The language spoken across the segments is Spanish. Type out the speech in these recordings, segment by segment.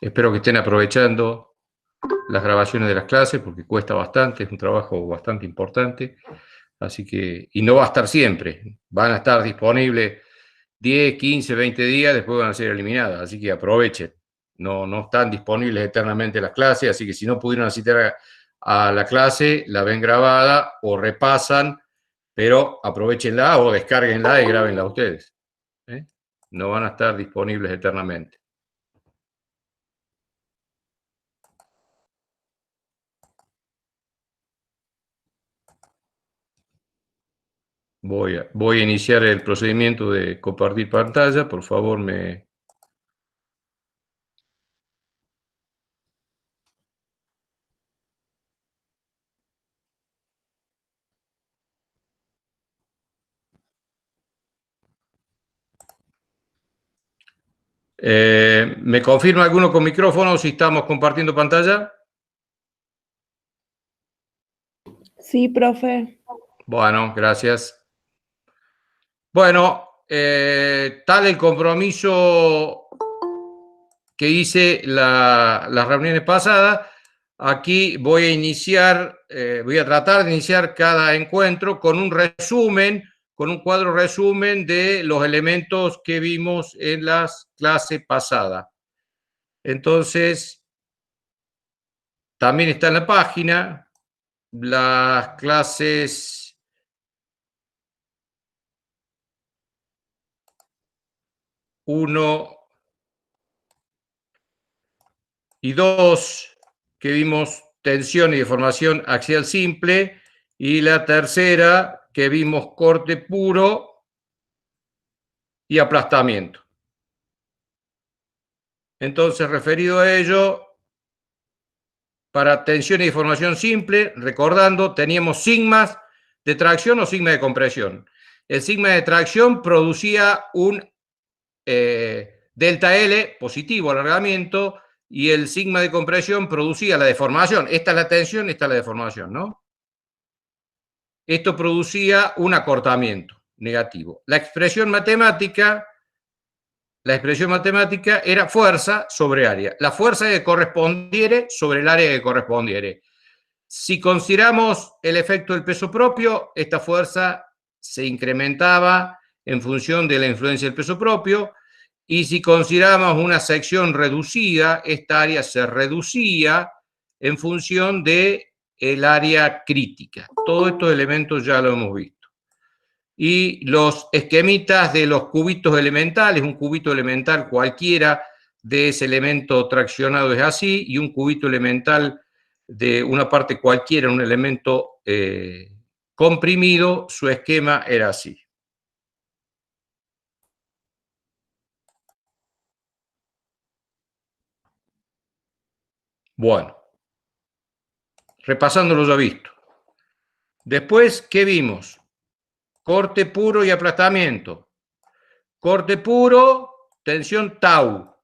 Espero que estén aprovechando las grabaciones de las clases porque cuesta bastante, es un trabajo bastante importante. Así que, y no va a estar siempre, van a estar disponibles 10, 15, 20 días, después van a ser eliminadas, así que aprovechen. No están disponibles eternamente las clases, así que si no pudieron asistir a la clase, la ven grabada o repasan, pero aprovechenla o descárguenla y grábenla ustedes. ¿Eh? No van a estar disponibles eternamente. Voy a iniciar el procedimiento de compartir pantalla. Por favor, me confirma alguno con micrófono si estamos compartiendo pantalla. Sí, profe. Bueno, gracias. Bueno, tal el compromiso que hice las reuniones pasadas. Aquí voy a iniciar, voy a tratar de iniciar cada encuentro con un resumen, con un cuadro resumen de los elementos que vimos en las clases pasadas. Entonces, también está en la página las clases 1 y 2, que vimos tensión y deformación axial simple, y la tercera, que vimos corte puro y aplastamiento. Entonces, referido a ello, para tensión y deformación simple, recordando, teníamos sigmas de tracción o sigma de compresión. El sigma de tracción producía un delta L positivo, alargamiento, y el sigma de compresión producía la deformación. Esta es la tensión, esta es la deformación, ¿no? Esto producía un acortamiento negativo. La expresión matemática era fuerza sobre área. La fuerza que correspondiere sobre el área que correspondiere. Si consideramos el efecto del peso propio, esta fuerza se incrementaba en función de la influencia del peso propio, y si consideramos una sección reducida, esta área se reducía en función de el área crítica. Todos estos elementos ya lo hemos visto. Y los esquemitas de los cubitos elementales, un cubito elemental cualquiera de ese elemento traccionado es así, y un cubito elemental de una parte cualquiera, un elemento comprimido, su esquema era así. Bueno, repasando lo ya visto. Después, ¿qué vimos? Corte puro y aplastamiento. Corte puro, tensión tau.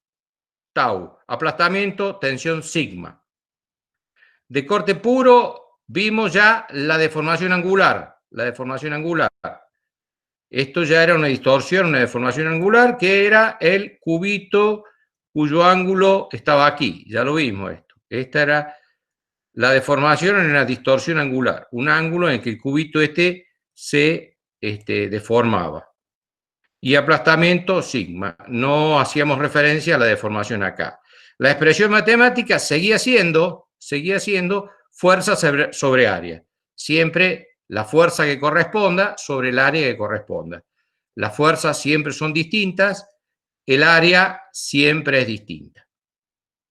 Tau. Aplastamiento, tensión sigma. De corte puro, vimos ya la deformación angular. La deformación angular. Esto ya era una distorsión, una deformación angular, que era el cubito cuyo ángulo estaba aquí. Ya lo vimos esto. Esta era la deformación en una distorsión angular. Un ángulo en que el cubito se deformaba. Y aplastamiento sigma. No hacíamos referencia a la deformación acá. La expresión matemática seguía siendo fuerza sobre área. Siempre la fuerza que corresponda sobre el área que corresponda. Las fuerzas siempre son distintas, el área siempre es distinta.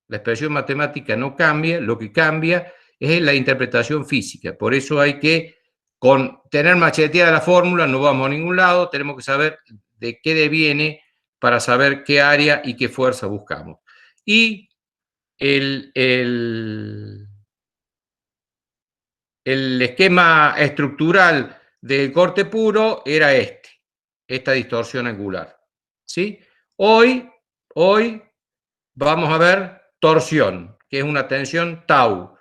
La expresión matemática no cambia, lo que cambia es la interpretación física. Por eso hay que, con tener macheteada la fórmula, no vamos a ningún lado, tenemos que saber de qué deviene para saber qué área y qué fuerza buscamos. Y el esquema estructural del corte puro era esta distorsión angular. ¿Sí? Hoy vamos a ver torsión, que es una tensión tau.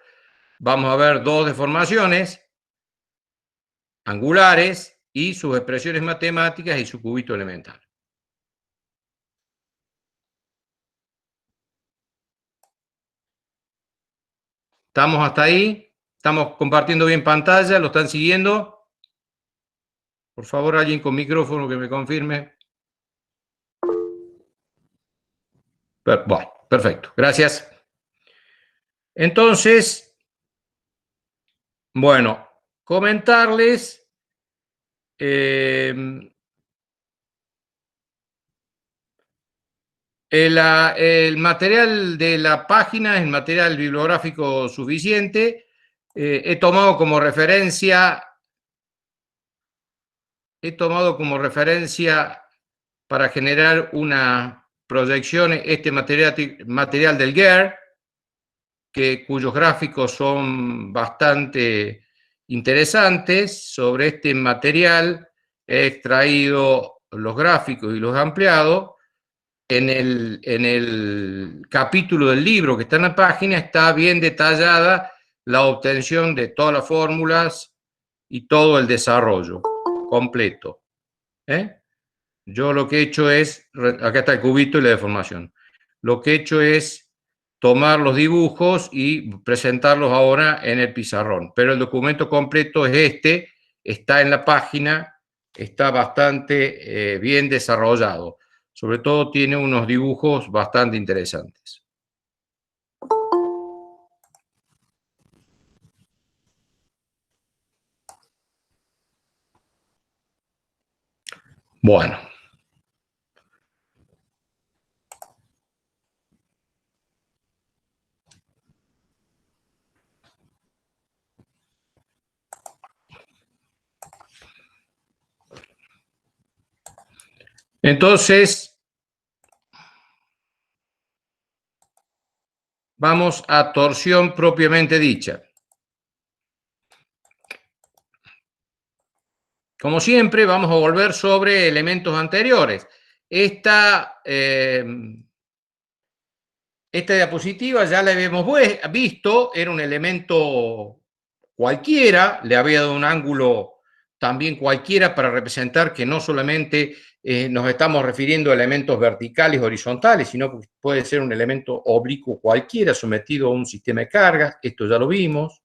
Vamos a ver dos deformaciones angulares y sus expresiones matemáticas y su cubito elemental. ¿Estamos hasta ahí? ¿Estamos compartiendo bien pantalla? ¿Lo están siguiendo? Por favor, alguien con micrófono que me confirme. Bueno, perfecto. Gracias. Entonces, bueno, comentarles el material de la página es material bibliográfico suficiente. He tomado como referencia para generar una proyección este material del GER, cuyos gráficos son bastante interesantes. Sobre este material he extraído los gráficos y los he ampliado. En el capítulo del libro que está en la página está bien detallada la obtención de todas las fórmulas y todo el desarrollo completo. Yo lo que he hecho es, acá está el cubito y la deformación, lo que he hecho es tomar los dibujos y presentarlos ahora en el pizarrón, pero el documento completo es este, está en la página, está bastante bien desarrollado. Sobre todo tiene unos dibujos bastante interesantes. Bueno. Entonces, vamos a torsión propiamente dicha. Como siempre, vamos a volver sobre elementos anteriores. Esta diapositiva ya la habíamos visto, era un elemento cualquiera, le había dado un ángulo también cualquiera para representar que no solamente nos estamos refiriendo a elementos verticales, horizontales, sino que puede ser un elemento oblicuo cualquiera sometido a un sistema de cargas. Esto ya lo vimos.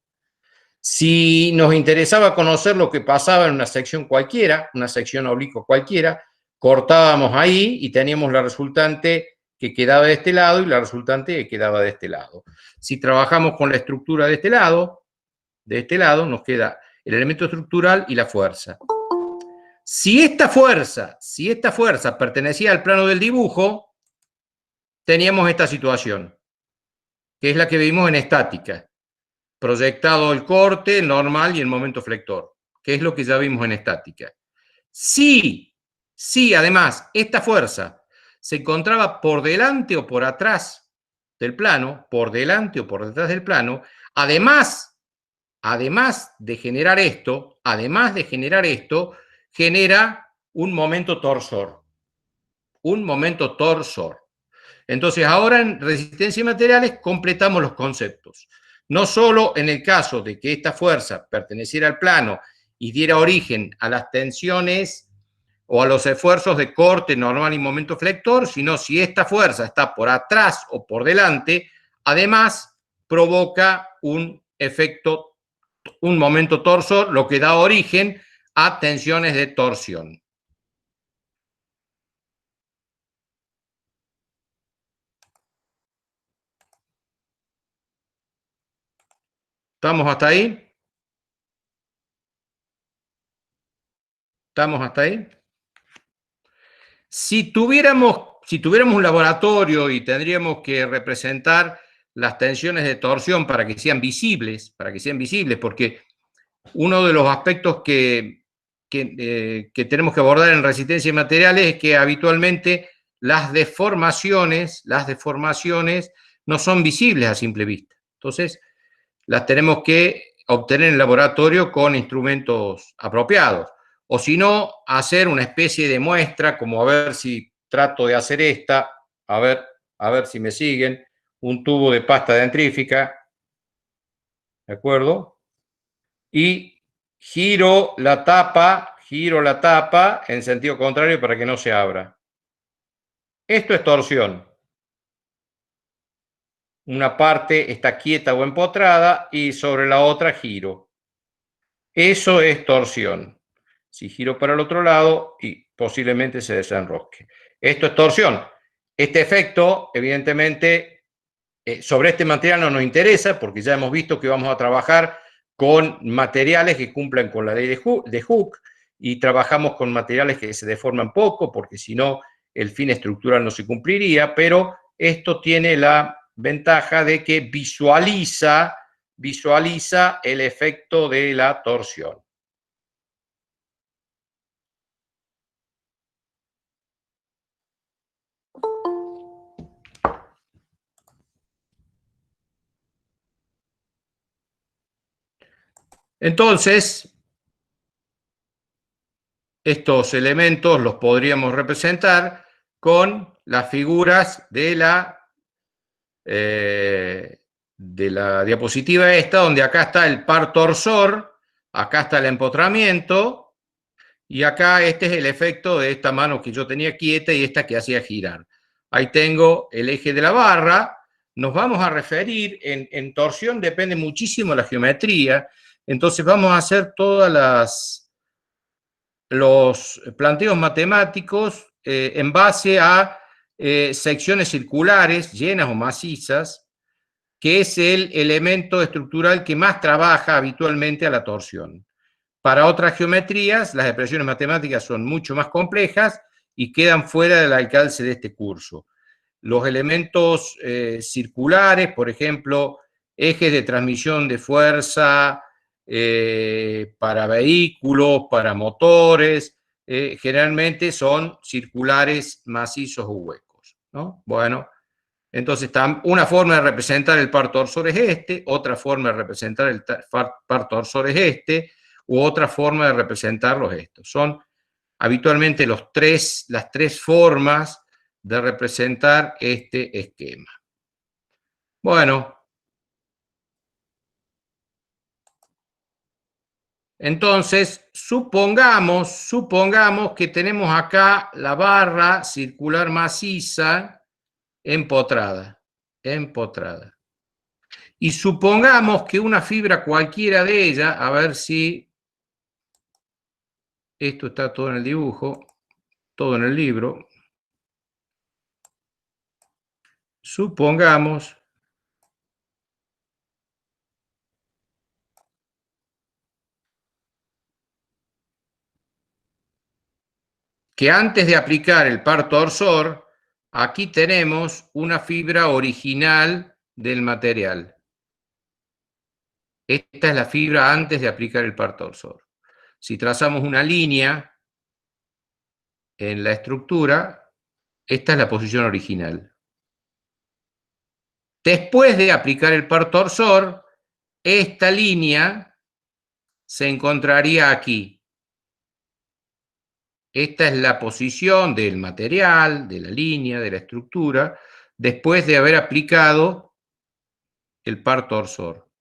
Si nos interesaba conocer lo que pasaba en una sección cualquiera, una sección oblicua cualquiera, cortábamos ahí y teníamos la resultante que quedaba de este lado y la resultante que quedaba de este lado. Si trabajamos con la estructura de este lado nos queda el elemento estructural y la fuerza. Si esta fuerza pertenecía al plano del dibujo, teníamos esta situación, que es la que vimos en estática. Proyectado el corte, el normal y el momento flector, que es lo que ya vimos en estática. Si además esta fuerza se encontraba por delante o por atrás del plano, por delante o por detrás del plano, además de generar esto, genera un momento torsor. Entonces, ahora en resistencia y materiales completamos los conceptos. No solo en el caso de que esta fuerza perteneciera al plano y diera origen a las tensiones o a los esfuerzos de corte normal y momento flector, sino si esta fuerza está por atrás o por delante, además provoca un efecto, un momento torsor, lo que da origen a tensiones de torsión. ¿Estamos hasta ahí? ¿Estamos hasta ahí? Si tuviéramos un laboratorio y tendríamos que representar las tensiones de torsión para que sean visibles, porque uno de los aspectos que tenemos que abordar en resistencia y materiales es que habitualmente las deformaciones no son visibles a simple vista. Entonces, las tenemos que obtener en el laboratorio con instrumentos apropiados. O si no, hacer una especie de muestra, como a ver si trato de hacer esta, a ver si me siguen, un tubo de pasta dentrífica, ¿de acuerdo? Y giro la tapa en sentido contrario para que no se abra. Esto es torsión. una parte está quieta o empotrada y sobre la otra giro. Eso es torsión. Si giro para el otro lado y posiblemente se desenrosque. Esto es torsión. Este efecto, evidentemente, sobre este material no nos interesa porque ya hemos visto que vamos a trabajar con materiales que cumplan con la ley de Hooke y trabajamos con materiales que se deforman poco porque si no el fin estructural no se cumpliría, pero esto tiene la ventaja de que visualiza el efecto de la torsión. Entonces, estos elementos los podríamos representar con las figuras de la diapositiva esta, donde acá está el par torsor, acá está el empotramiento, y acá este es el efecto de esta mano que yo tenía quieta y esta que hacía girar. Ahí tengo el eje de la barra. Nos vamos a referir, en torsión depende muchísimo la geometría, entonces vamos a hacer todos los planteos matemáticos en base a secciones circulares, llenas o macizas, que es el elemento estructural que más trabaja habitualmente a la torsión. Para otras geometrías, las expresiones matemáticas son mucho más complejas y quedan fuera del alcance de este curso. Los elementos circulares, por ejemplo, ejes de transmisión de fuerza para vehículos, para motores, generalmente son circulares, macizos o huecos, ¿no? Bueno, entonces una forma de representar el par torsor es este, otra forma de representar el par torsor es este, u otra forma de representarlos estos. Son habitualmente las tres formas de representar este esquema. Bueno, entonces supongamos que tenemos acá la barra circular maciza empotrada. Y supongamos que una fibra cualquiera de ellas, a ver si esto está todo en el dibujo, todo en el libro, supongamos que antes de aplicar el par torsor, aquí tenemos una fibra original del material. Esta es la fibra antes de aplicar el par torsor. Si trazamos una línea en la estructura, esta es la posición original. Después de aplicar el par torsor, esta línea se encontraría aquí. Esta es la posición del material, de la línea, de la estructura, después de haber aplicado el par torsor.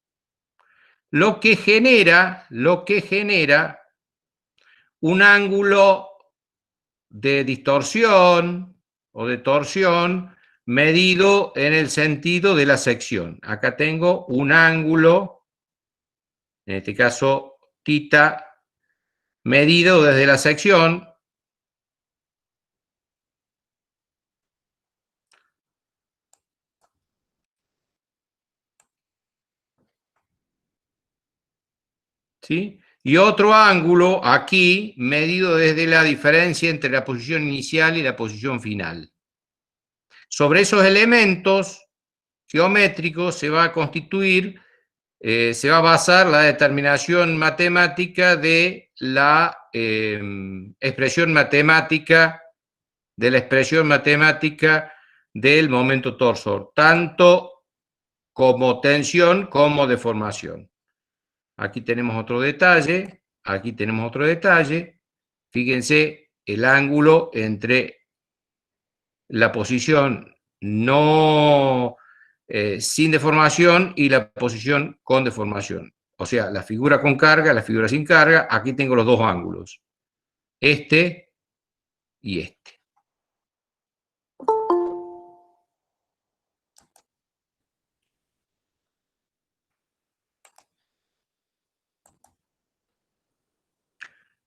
Lo que genera un ángulo de distorsión o de torsión medido en el sentido de la sección. Acá tengo un ángulo, en este caso θ, medido desde la sección. ¿Sí? Y otro ángulo aquí medido desde la diferencia entre la posición inicial y la posición final. Sobre esos elementos geométricos se va a constituir, se va a basar la determinación matemática de la expresión matemática del momento torsor, tanto como tensión como deformación. Aquí tenemos otro detalle, Fíjense el ángulo entre la posición sin deformación y la posición con deformación. O sea, la figura con carga, la figura sin carga, aquí tengo los dos ángulos. Este y este.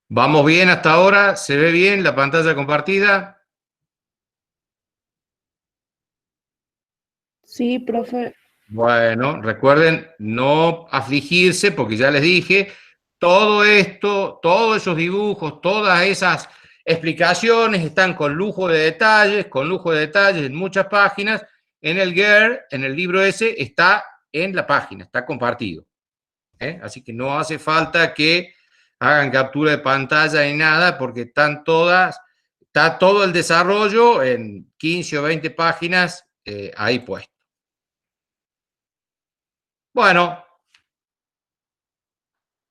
¿Vamos bien hasta ahora? ¿Se ve bien la pantalla compartida? Sí, profe. Bueno, recuerden no afligirse porque ya les dije, todo esto, todos esos dibujos, todas esas explicaciones están con lujo de detalles en muchas páginas. En el GER, en el libro ese, está en la página, está compartido. Así que no hace falta que hagan captura de pantalla ni nada porque están todas, está todo el desarrollo en 15 o 20 páginas ahí puesto. Bueno,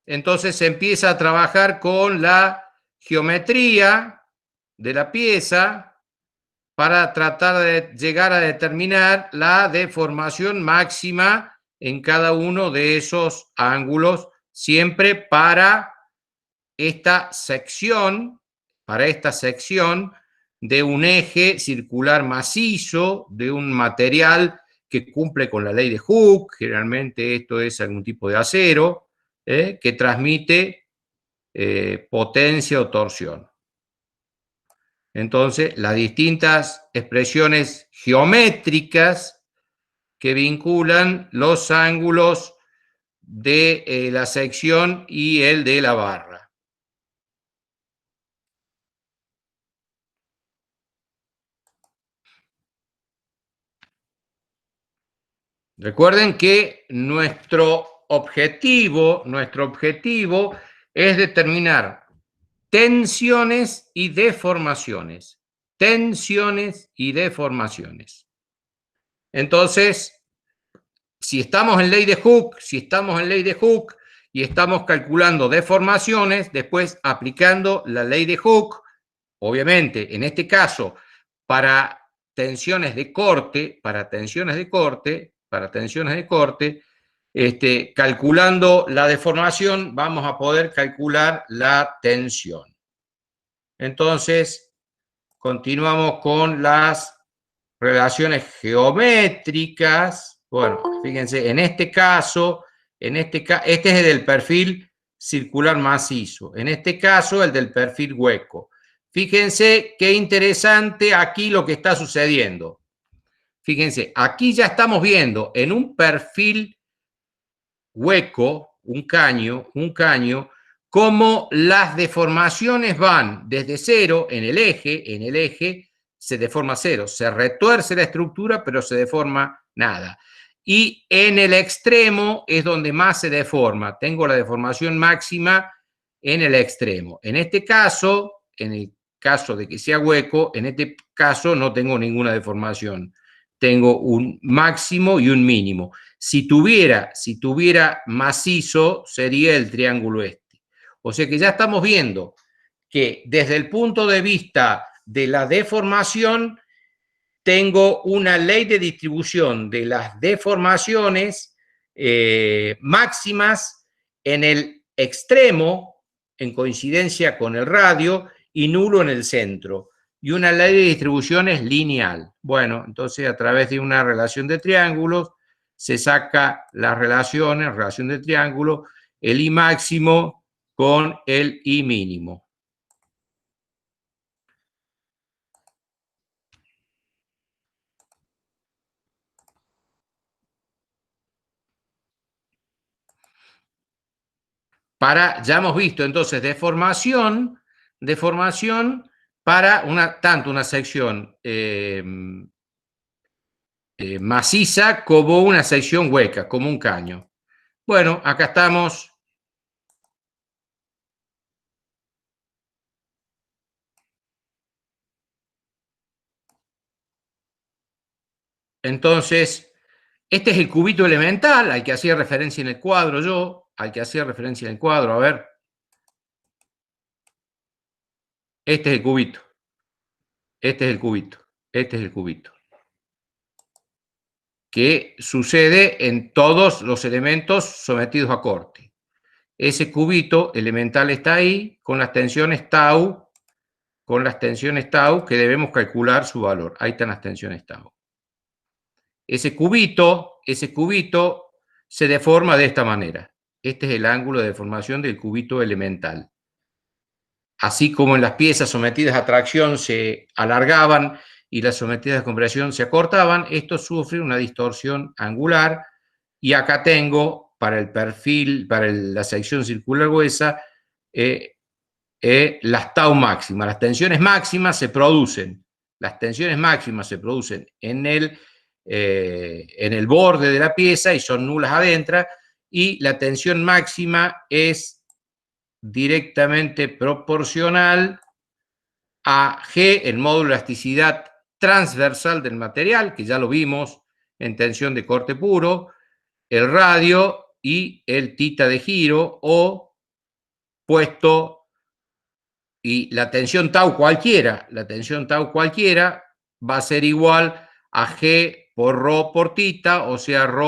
entonces se empieza a trabajar con la geometría de la pieza para tratar de llegar a determinar la deformación máxima en cada uno de esos ángulos, siempre para esta sección de un eje circular macizo, de un material que cumple con la ley de Hooke, generalmente esto es algún tipo de acero, que transmite potencia o torsión. Entonces, las distintas expresiones geométricas que vinculan los ángulos de la sección y el de la barra. Recuerden que nuestro objetivo es determinar tensiones y deformaciones. Tensiones y deformaciones. Entonces, si estamos en ley de Hooke, y estamos calculando deformaciones, después aplicando la ley de Hooke, obviamente, en este caso, para tensiones de corte, calculando la deformación, vamos a poder calcular la tensión. Entonces, continuamos con las relaciones geométricas. Bueno, fíjense, en este caso, este es el del perfil circular macizo. En este caso, el del perfil hueco. Fíjense qué interesante aquí lo que está sucediendo. Fíjense, aquí ya estamos viendo en un perfil hueco, un caño, cómo las deformaciones van desde cero en el eje se deforma cero, se retuerce la estructura, pero se deforma nada. Y en el extremo es donde más se deforma. Tengo la deformación máxima en el extremo. En este caso, en el caso de que sea hueco, en este caso no tengo ninguna deformación. Tengo un máximo y un mínimo. Si tuviera macizo, sería el triángulo este. O sea que ya estamos viendo que desde el punto de vista de la deformación, tengo una ley de distribución de las deformaciones máximas en el extremo, en coincidencia con el radio, y nulo en el centro. Y una ley de distribuciones lineal. Bueno, entonces a través de una relación de triángulos se saca las relaciones, relación de triángulo, el I máximo con el I mínimo. Ya hemos visto entonces deformación para tanto una sección maciza como una sección hueca, como un caño. Bueno, acá estamos. Entonces, este es el cubito elemental al que hacía referencia en el cuadro yo, a ver. Este es el cubito. Que sucede en todos los elementos sometidos a corte. Ese cubito elemental está ahí con las tensiones tau, que debemos calcular su valor. Ahí están las tensiones tau. Ese cubito se deforma de esta manera. Este es el ángulo de deformación del cubito elemental. así como en las piezas sometidas a tracción se alargaban y las sometidas a compresión se acortaban, esto sufre una distorsión angular, y acá tengo para el perfil, para la sección circular gruesa, las tau máximas. Las tensiones máximas se producen en el borde de la pieza y son nulas adentro, y la tensión máxima es directamente proporcional a G, el módulo de elasticidad transversal del material, que ya lo vimos en tensión de corte puro, el radio y el tita de giro, o puesto, y la tensión tau cualquiera va a ser igual a G por ρ por tita, o sea, ρ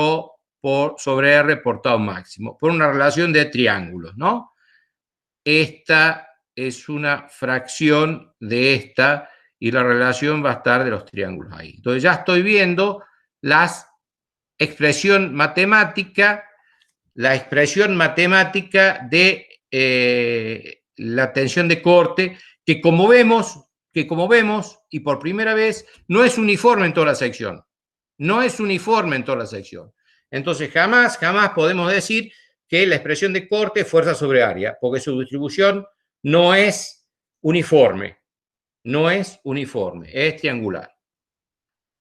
sobre R por tau máximo, por una relación de triángulos, ¿no? Esta es una fracción de esta, y la relación va a estar de los triángulos ahí. Entonces ya estoy viendo la expresión matemática de la tensión de corte, que como vemos, y por primera vez, no es uniforme en toda la sección. Entonces jamás podemos decir que la expresión de corte es fuerza sobre área, porque su distribución no es uniforme, es triangular.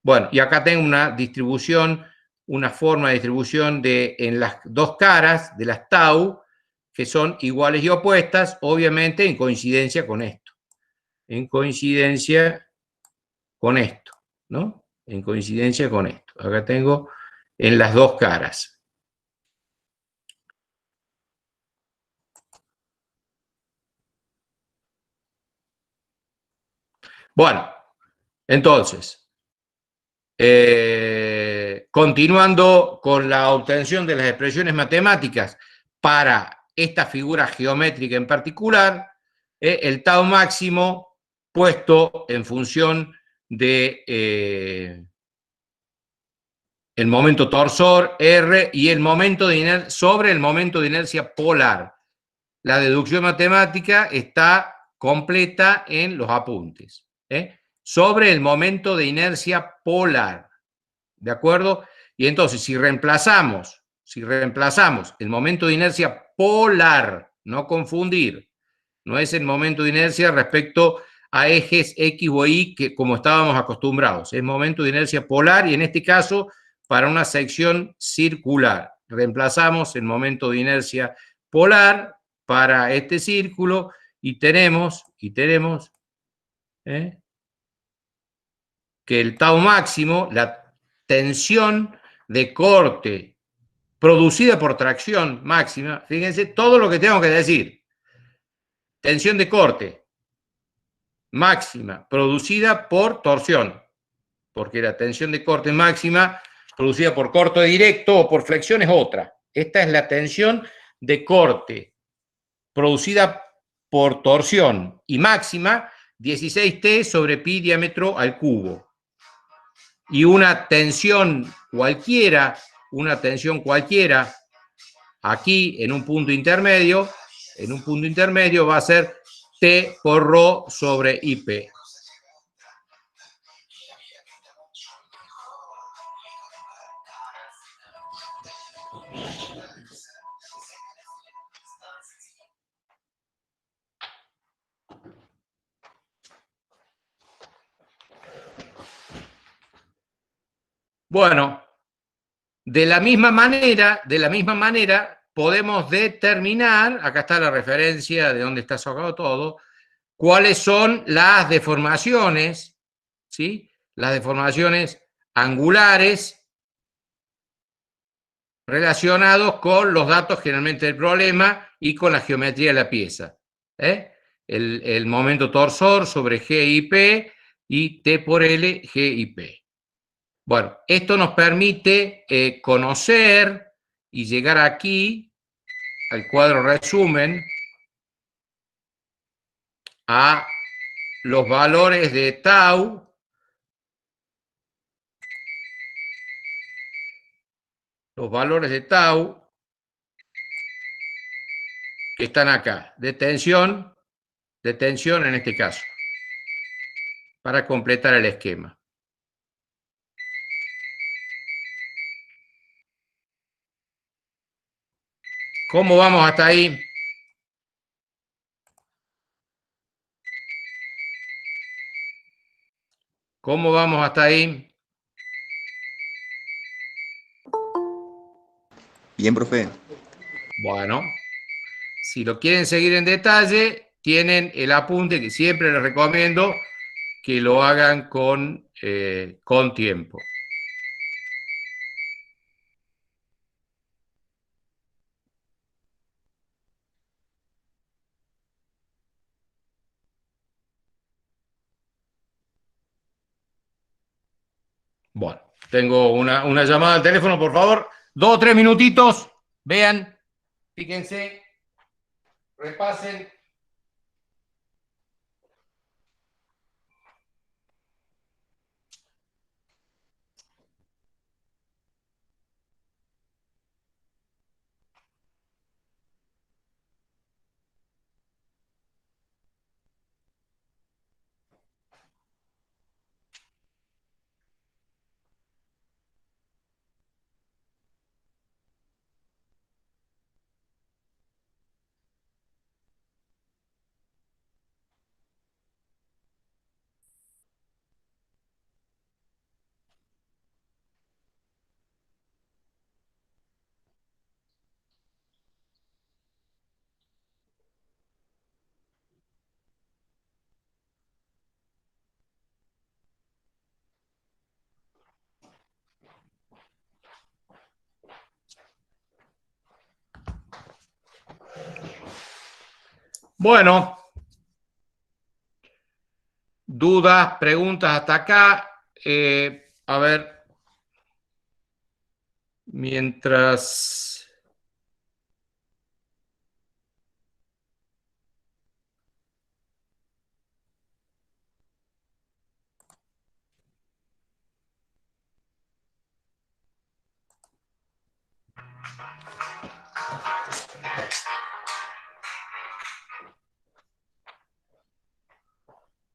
Bueno, y acá tengo una distribución, una forma de distribución en las dos caras de las tau, que son iguales y opuestas, obviamente en coincidencia con esto. ¿No? En coincidencia con esto. Acá tengo en las dos caras. Bueno, entonces, continuando con la obtención de las expresiones matemáticas para esta figura geométrica en particular, el tau máximo puesto en función de el momento torsor R y el momento de inercia sobre el momento de inercia polar. La deducción matemática está completa en los apuntes. Sobre el momento de inercia polar. ¿De acuerdo? Y entonces, si reemplazamos el momento de inercia polar, no confundir, no es el momento de inercia respecto a ejes X o Y, que como estábamos acostumbrados, es momento de inercia polar, y en este caso para una sección circular. Reemplazamos el momento de inercia polar para este círculo y tenemos que el tau máximo, la tensión de corte producida por tracción máxima, fíjense todo lo que tengo que decir. Tensión de corte máxima producida por torsión, porque la tensión de corte máxima producida por corte directo o por flexión es otra. Esta es la tensión de corte producida por torsión y máxima, 16T sobre pi diámetro al cubo. Y una tensión cualquiera, aquí en un punto intermedio, va a ser T por ρ sobre IP. Bueno, de la misma manera, podemos determinar, acá está la referencia de dónde está sacado todo, cuáles son las deformaciones, ¿sí? Las deformaciones angulares relacionados con los datos generalmente del problema y con la geometría de la pieza. El momento torsor sobre GIP y T por L GIP. Bueno, esto nos permite conocer y llegar aquí al cuadro resumen a los valores de tau que están acá, de tensión de tensión en este caso, para completar el esquema. ¿Cómo vamos hasta ahí? ¿Cómo vamos hasta ahí? Bien, profe. Bueno, si lo quieren seguir en detalle, tienen el apunte que siempre les recomiendo que lo hagan con tiempo. Bueno, tengo una llamada al teléfono, por favor. 2 o 3 minutitos. Vean, fíjense, repasen. Bueno, dudas, preguntas hasta acá. A ver, mientras...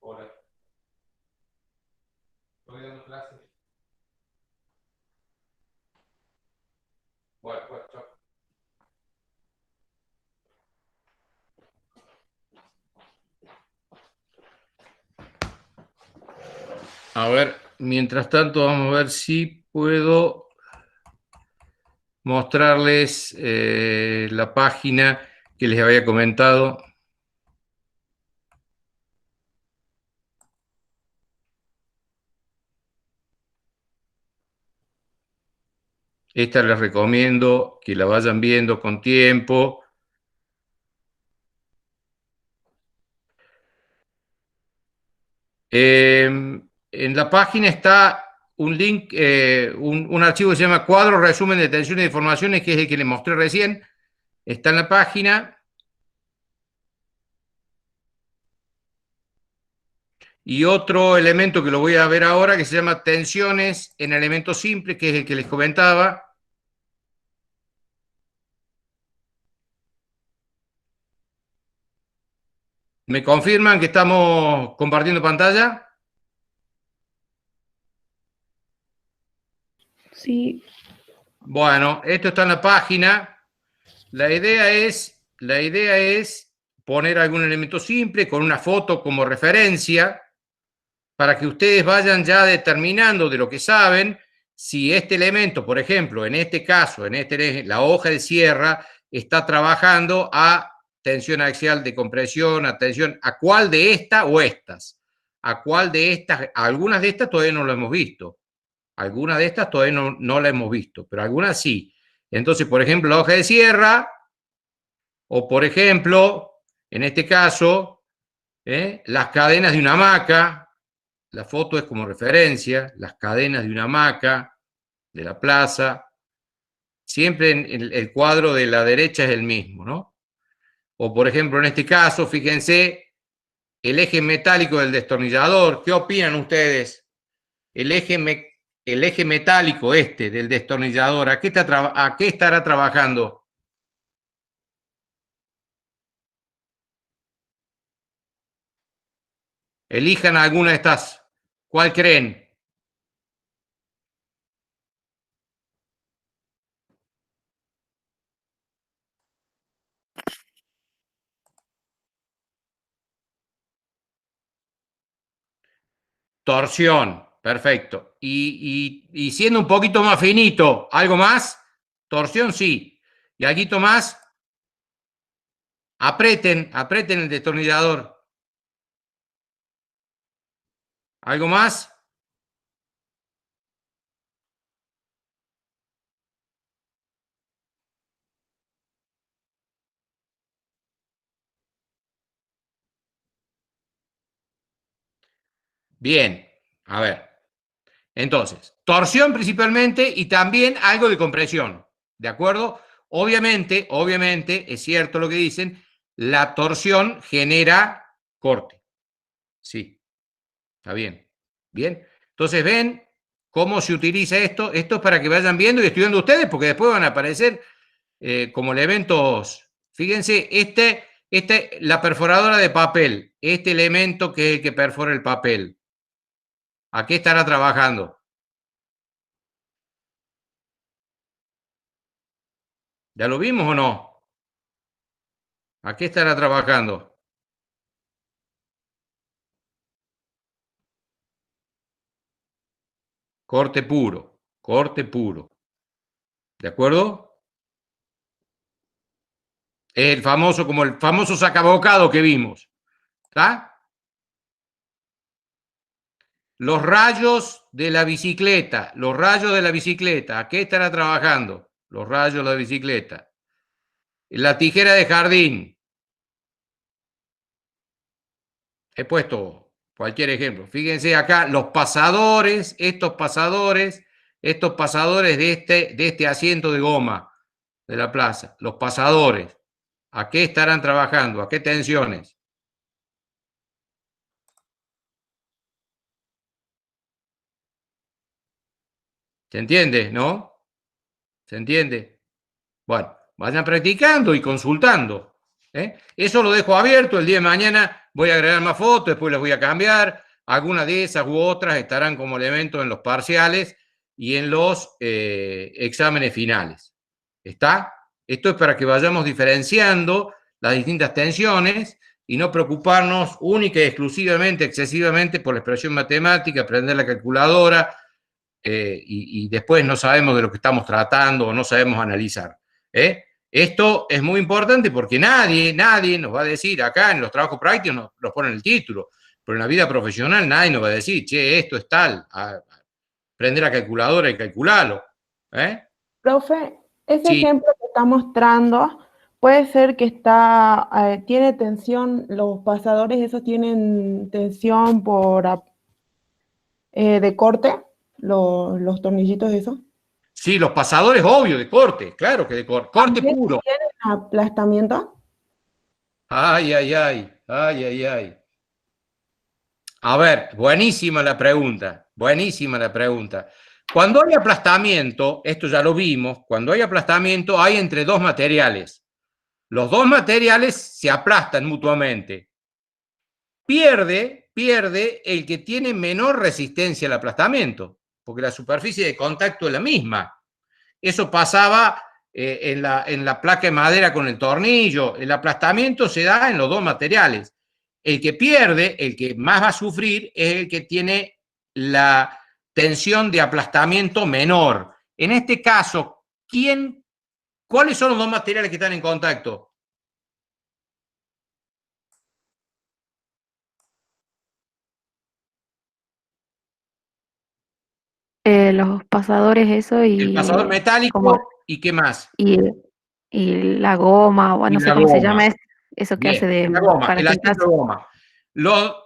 Hola. Estoy dando clases. Bueno, chao. A ver, mientras tanto vamos a ver si puedo mostrarles la página que les había comentado. Esta les recomiendo que la vayan viendo con tiempo. En la página está un link, un archivo que se llama Cuadro Resumen de Tensiones y Deformaciones, que es el que les mostré recién. Está en la página. Y otro elemento que lo voy a ver ahora, que se llama tensiones en elementos simples, que es el que les comentaba. ¿Me confirman que estamos compartiendo pantalla? Sí. Bueno, esto está en la página. La idea es poner algún elemento simple con una foto como referencia para que ustedes vayan ya determinando de lo que saben si este elemento, por ejemplo, en este caso, la hoja de sierra, está trabajando a tensión axial de compresión, a tensión, ¿a cuál de estas o estas? ¿A cuál de estas? Algunas de estas todavía no lo hemos visto. Algunas de estas todavía no la hemos visto, pero algunas sí. Entonces, por ejemplo, la hoja de sierra, o por ejemplo, en este caso, las cadenas de una hamaca, la foto es como referencia, las cadenas de una hamaca, de la plaza, siempre en el cuadro de la derecha es el mismo, ¿no? O por ejemplo, en este caso, fíjense, el eje metálico del destornillador, ¿qué opinan ustedes? El eje metálico del destornillador, ¿a qué estará trabajando? Elijan alguna de estas. ¿Cuál creen? Torsión, perfecto. Y siendo un poquito más finito, ¿algo más? Torsión, sí. ¿Y algo más? Aprieten el destornillador. ¿Algo más? Bien, a ver. Entonces, torsión principalmente y también algo de compresión, ¿de acuerdo? Obviamente, es cierto lo que dicen, la torsión genera corte. Sí, está bien. Bien, entonces ven cómo se utiliza esto. Esto es para que vayan viendo y estudiando ustedes, porque después van a aparecer como elementos. Fíjense, la perforadora de papel, este elemento que es el que perfora el papel. ¿A qué estará trabajando? ¿Ya lo vimos o no? ¿A qué estará trabajando? Corte puro, corte puro. ¿De acuerdo? Es el famoso, como el famoso sacabocado que vimos. ¿Está? Los rayos de la bicicleta, ¿a qué estará trabajando? Los rayos de la bicicleta. La tijera de jardín. He puesto cualquier ejemplo. Fíjense acá, los pasadores, estos pasadores de este asiento de goma de la plaza, los pasadores, ¿a qué estarán trabajando? ¿A qué tensiones? ¿Se entiende, no? ¿Se entiende? Bueno, vayan practicando y consultando. Eso lo dejo abierto. El día de mañana voy a agregar más fotos, después las voy a cambiar. Algunas de esas u otras estarán como elementos en los parciales y en los exámenes finales. ¿Está? Esto es para que vayamos diferenciando las distintas tensiones y no preocuparnos única y exclusivamente, excesivamente por la expresión matemática, aprender la calculadora, y después no sabemos de lo que estamos tratando o no sabemos analizar. Esto es muy importante porque nadie nos va a decir, acá en los trabajos prácticos nos ponen el título, pero en la vida profesional nadie nos va a decir, che, esto es tal, prender la calculadora y calcularlo. Profe, ese Sí, ejemplo que está mostrando puede ser que tiene tensión, los pasadores esos tienen tensión de corte, los tornillitos esos. sí, los pasadores, obvio, de corte, claro que de corte, corte ¿También puro. tienen aplastamiento? Ay, ay, ay, ay, ay, ay. A ver, buenísima la pregunta, buenísima la pregunta. Cuando hay aplastamiento, esto ya lo vimos, cuando hay aplastamiento hay entre dos materiales. Los dos materiales se aplastan mutuamente. Pierde el que tiene menor resistencia al aplastamiento, porque la superficie de contacto es la misma. Eso pasaba en la placa de madera con el tornillo. El aplastamiento se da en los dos materiales. El que pierde, el que más va a sufrir, es el que tiene la tensión de aplastamiento menor. En este caso, ¿cuáles son los dos materiales que están en contacto? Los pasadores, eso, El pasador como, metálico y ¿qué más? y, y la goma, o Y no sé la cómo se goma. llama, eso que Bien, hace la goma, para el pintar. asiento de goma.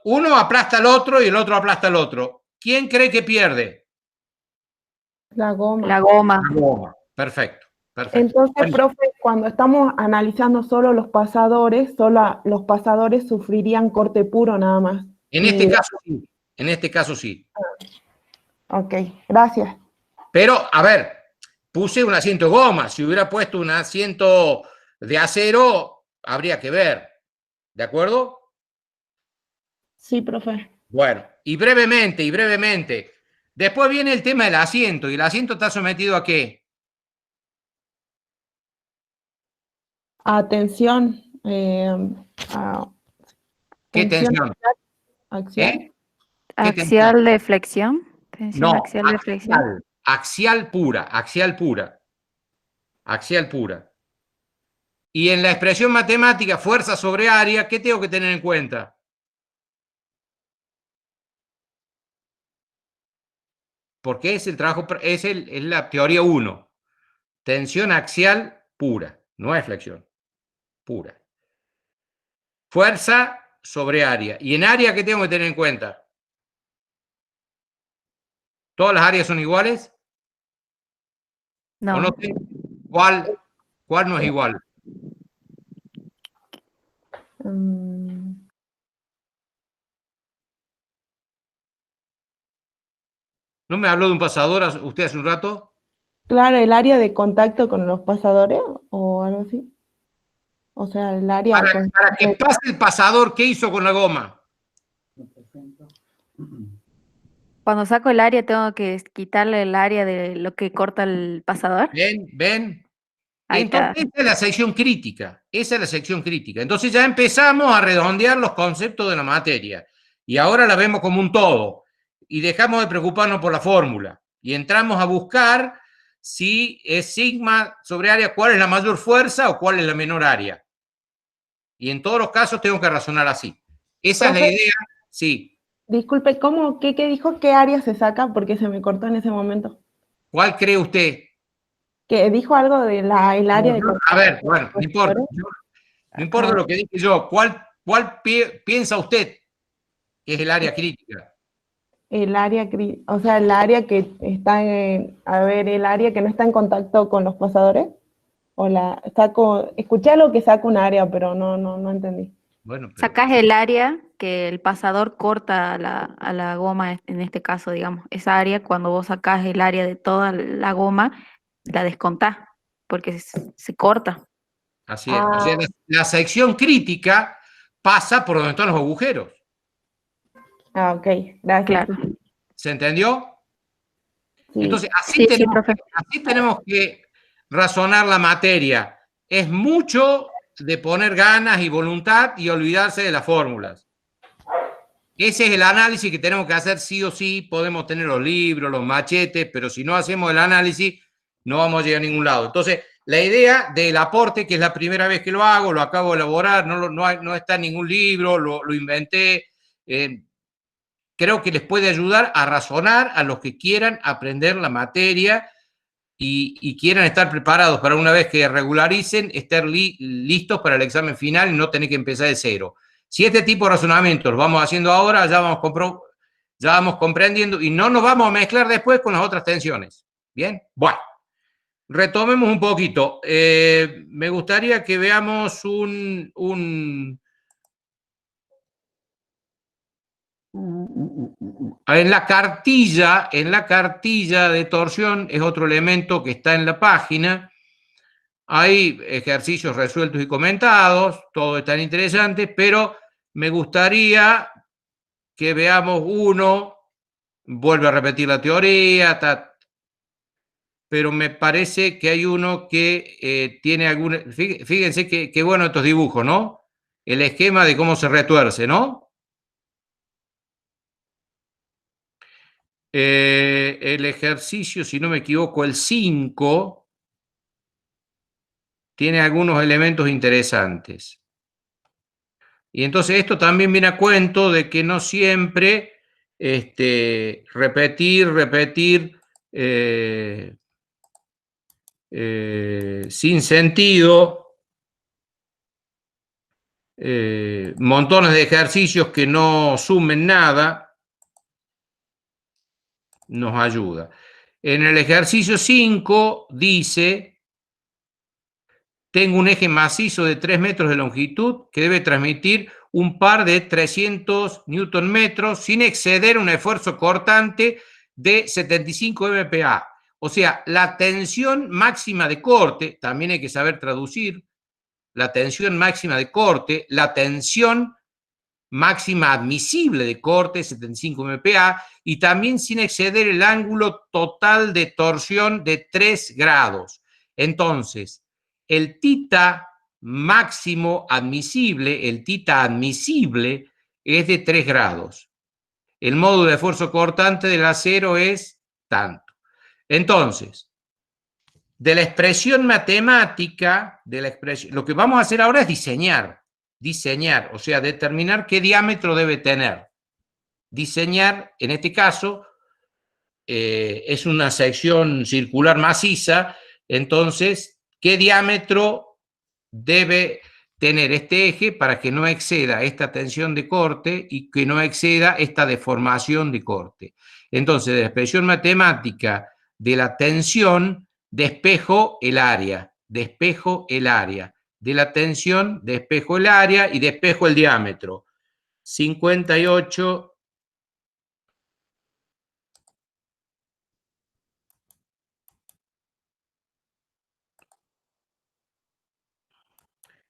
Uno aplasta al otro y el otro aplasta al otro. ¿Quién cree que pierde? La goma. La goma. La goma. Perfecto, perfecto. Entonces, Buenísimo. profe, cuando estamos analizando solo los pasadores, solo los pasadores sufrirían corte puro nada más. En este caso sí, en este caso sí. Ok, gracias. Pero, a ver, puse un asiento de goma. Si hubiera puesto un asiento de acero, habría que ver. ¿De acuerdo? Sí, profe. Bueno, y brevemente. Después viene el tema del asiento, y el asiento está sometido ¿a qué? Atención. A ¿Qué tensión tensión? axial. ¿Eh? ¿Qué tensión? Axial de flexión. Tensión No, axial de flexión. axial pura, axial pura, axial pura. Y en la expresión matemática, fuerza sobre área, ¿qué tengo que tener en cuenta? Porque es el trabajo, es la teoría 1. Tensión axial pura, no es flexión, pura. Fuerza sobre área. ¿Y en área qué tengo que tener en cuenta? ¿Todas las áreas son iguales? ¿O no No. sé cuál no es igual? Mm, ¿No me habló de un pasador usted hace un rato? claro, el área de contacto con los pasadores o algo así. O sea, el área Para que pase el pasador, ¿qué hizo con la goma? Cuando saco el área tengo que quitarle el área de lo que corta el pasador. ¿Ven? Ahí Entonces, está. esa es la sección crítica. Esa es la sección crítica. Entonces ya empezamos a redondear los conceptos de la materia. Y ahora la vemos como un todo. Y dejamos de preocuparnos por la fórmula. Y entramos a buscar si es sigma sobre área, cuál es la mayor fuerza o cuál es la menor área. Y en todos los casos tengo que razonar así. Esa es la idea, sí. Disculpe, ¿cómo? ¿Qué dijo? ¿Qué área se saca? Porque se me cortó en ese momento. ¿Cuál cree usted? Que dijo algo de el área de A ver, contacto con bueno, los no importa. pasadores. No importa lo que dije yo. ¿Cuál piensa usted que es el área crítica? El área, o sea, el área que está a ver, el área que no está en contacto con los pasadores. O la saco, escuché algo que saca un área, pero no entendí. Bueno, pero Sacás el área que el pasador corta a la goma, en este caso, digamos. Esa área, cuando vos sacás el área de toda la goma, la descontás, porque se corta. así es. O sea, la sección crítica pasa por donde están los agujeros. Ok, gracias. Claro. ¿Se entendió? Sí. Entonces, Sí, sí, profe. así tenemos que razonar la materia. Es mucho de poner ganas y voluntad y olvidarse de las fórmulas. Ese es el análisis que tenemos que hacer sí o sí. Podemos tener los libros, los machetes, pero si no hacemos el análisis, no vamos a llegar a ningún lado. Entonces, la idea del aporte, que es la primera vez que lo hago, lo acabo de elaborar, no está en ningún libro, lo inventé. Creo que les puede ayudar a razonar a los que quieran aprender la materia y quieran estar preparados para una vez que regularicen, estar listos para el examen final y no tener que empezar de cero. Si este tipo de razonamientos lo vamos haciendo ahora, ya vamos comprendiendo y no nos vamos a mezclar después con las otras tensiones. ¿Bien? Bueno, retomemos un poquito. Me gustaría que veamos en la cartilla de torsión es otro elemento que está en la página. Hay ejercicios resueltos y comentados, todo es tan interesante, pero me gustaría que veamos uno, vuelve a repetir la teoría, pero me parece que hay uno que tiene alguna... Fíjense qué bueno estos dibujos, ¿no? El esquema de cómo se retuerce, ¿no? El ejercicio, si no me equivoco, el 5, tiene algunos elementos interesantes. Y entonces esto también viene a cuento de que no siempre repetir sin sentido, montones de ejercicios que no sumen nada, nos ayuda. En el ejercicio 5 dice: tengo un eje macizo de 3 metros de longitud que debe transmitir un par de 300 newton metros sin exceder un esfuerzo cortante de 75 MPa. O sea, la tensión máxima de corte, también hay que saber traducir, la tensión máxima de corte, la tensión máxima admisible de corte, 75 MPa, y también sin exceder el ángulo total de torsión de 3 grados. Entonces, el θ máximo admisible, el θ admisible, es de 3 grados. El módulo de esfuerzo cortante del acero es tanto. Entonces, de la expresión matemática, lo que vamos a hacer ahora es diseñar, o sea, determinar qué diámetro debe tener. Diseñar, en este caso, es una sección circular maciza, entonces, ¿qué diámetro debe tener este eje para que no exceda esta tensión de corte y que no exceda esta deformación de corte? Entonces, de la expresión matemática de la tensión, despejo el área, de la tensión, despejo el área y despejo el diámetro. 58.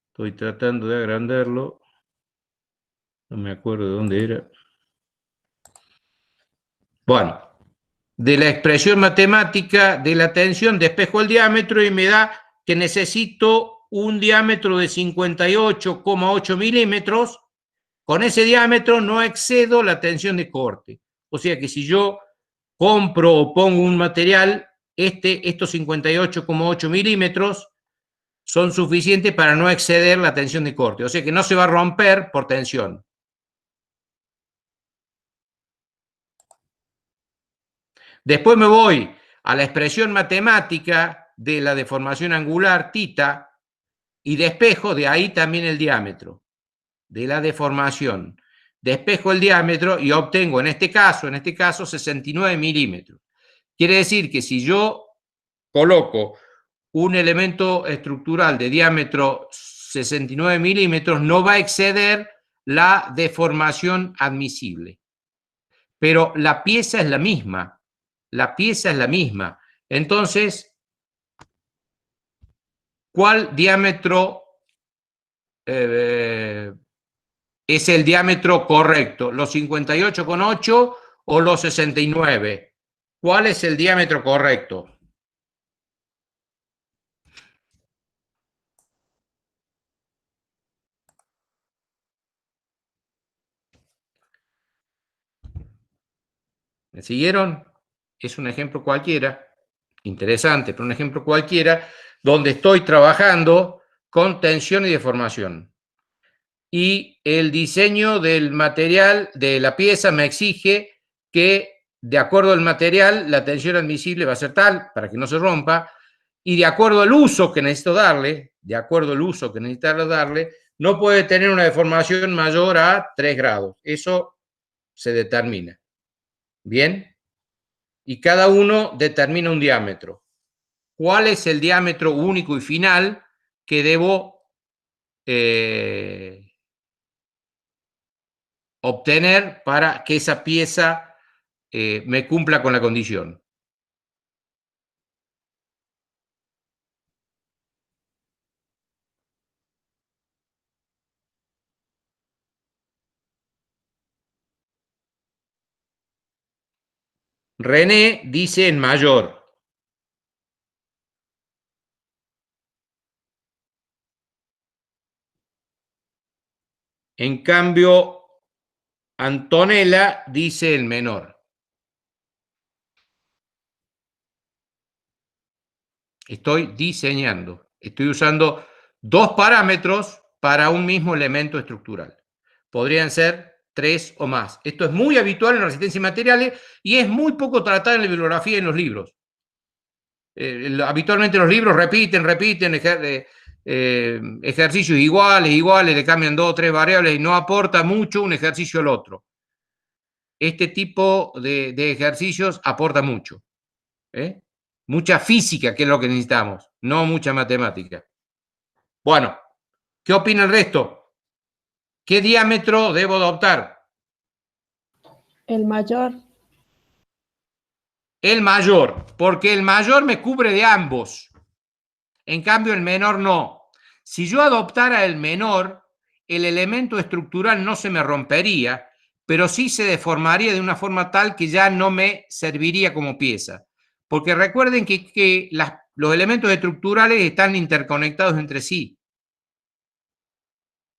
Estoy tratando de agrandarlo. No me acuerdo de dónde era. Bueno, de la expresión matemática de la tensión despejo el diámetro y me da que necesito un diámetro de 58,8 milímetros. Con ese diámetro no excedo la tensión de corte. O sea que si yo compro o pongo un material, estos 58,8 milímetros son suficientes para no exceder la tensión de corte. O sea que no se va a romper por tensión. Después me voy a la expresión matemática de la deformación angular, θ, y despejo de ahí también el diámetro de la deformación. Despejo el diámetro y obtengo en este caso 69 milímetros. Quiere decir que si yo coloco un elemento estructural de diámetro 69 milímetros, no va a exceder la deformación admisible. Pero la pieza es la misma. Entonces, ¿cuál diámetro es el diámetro correcto? ¿Los 58,8 o los 69? ¿Cuál es el diámetro correcto? ¿Me siguieron? Es un ejemplo cualquiera, interesante, pero un ejemplo cualquiera, donde estoy trabajando con tensión y deformación. Y el diseño del material, de la pieza, me exige que, de acuerdo al material, la tensión admisible va a ser tal para que no se rompa, y de acuerdo al uso que necesito darle, no puede tener una deformación mayor a 3 grados. Eso se determina. ¿Bien? Y cada uno determina un diámetro. ¿Cuál es el diámetro único y final que debo obtener para que esa pieza me cumpla con la condición? René dice en mayor. En cambio, Antonella dice el menor. Estoy diseñando. Estoy usando dos parámetros para un mismo elemento estructural. Podrían ser 3 o más. Esto es muy habitual en resistencia y materiales y es muy poco tratado en la bibliografía y en los libros. Habitualmente los libros repiten ejercicios iguales, le cambian 2 o 3 variables y no aporta mucho un ejercicio al otro. Este tipo de ejercicios aporta mucho. Mucha física, que es lo que necesitamos, no mucha matemática. Bueno, ¿qué opina el resto? ¿Qué diámetro debo adoptar? El mayor. El mayor, porque el mayor me cubre de ambos. En cambio, el menor no. Si yo adoptara el menor, el elemento estructural no se me rompería, pero sí se deformaría de una forma tal que ya no me serviría como pieza. Porque recuerden que los elementos estructurales están interconectados entre sí.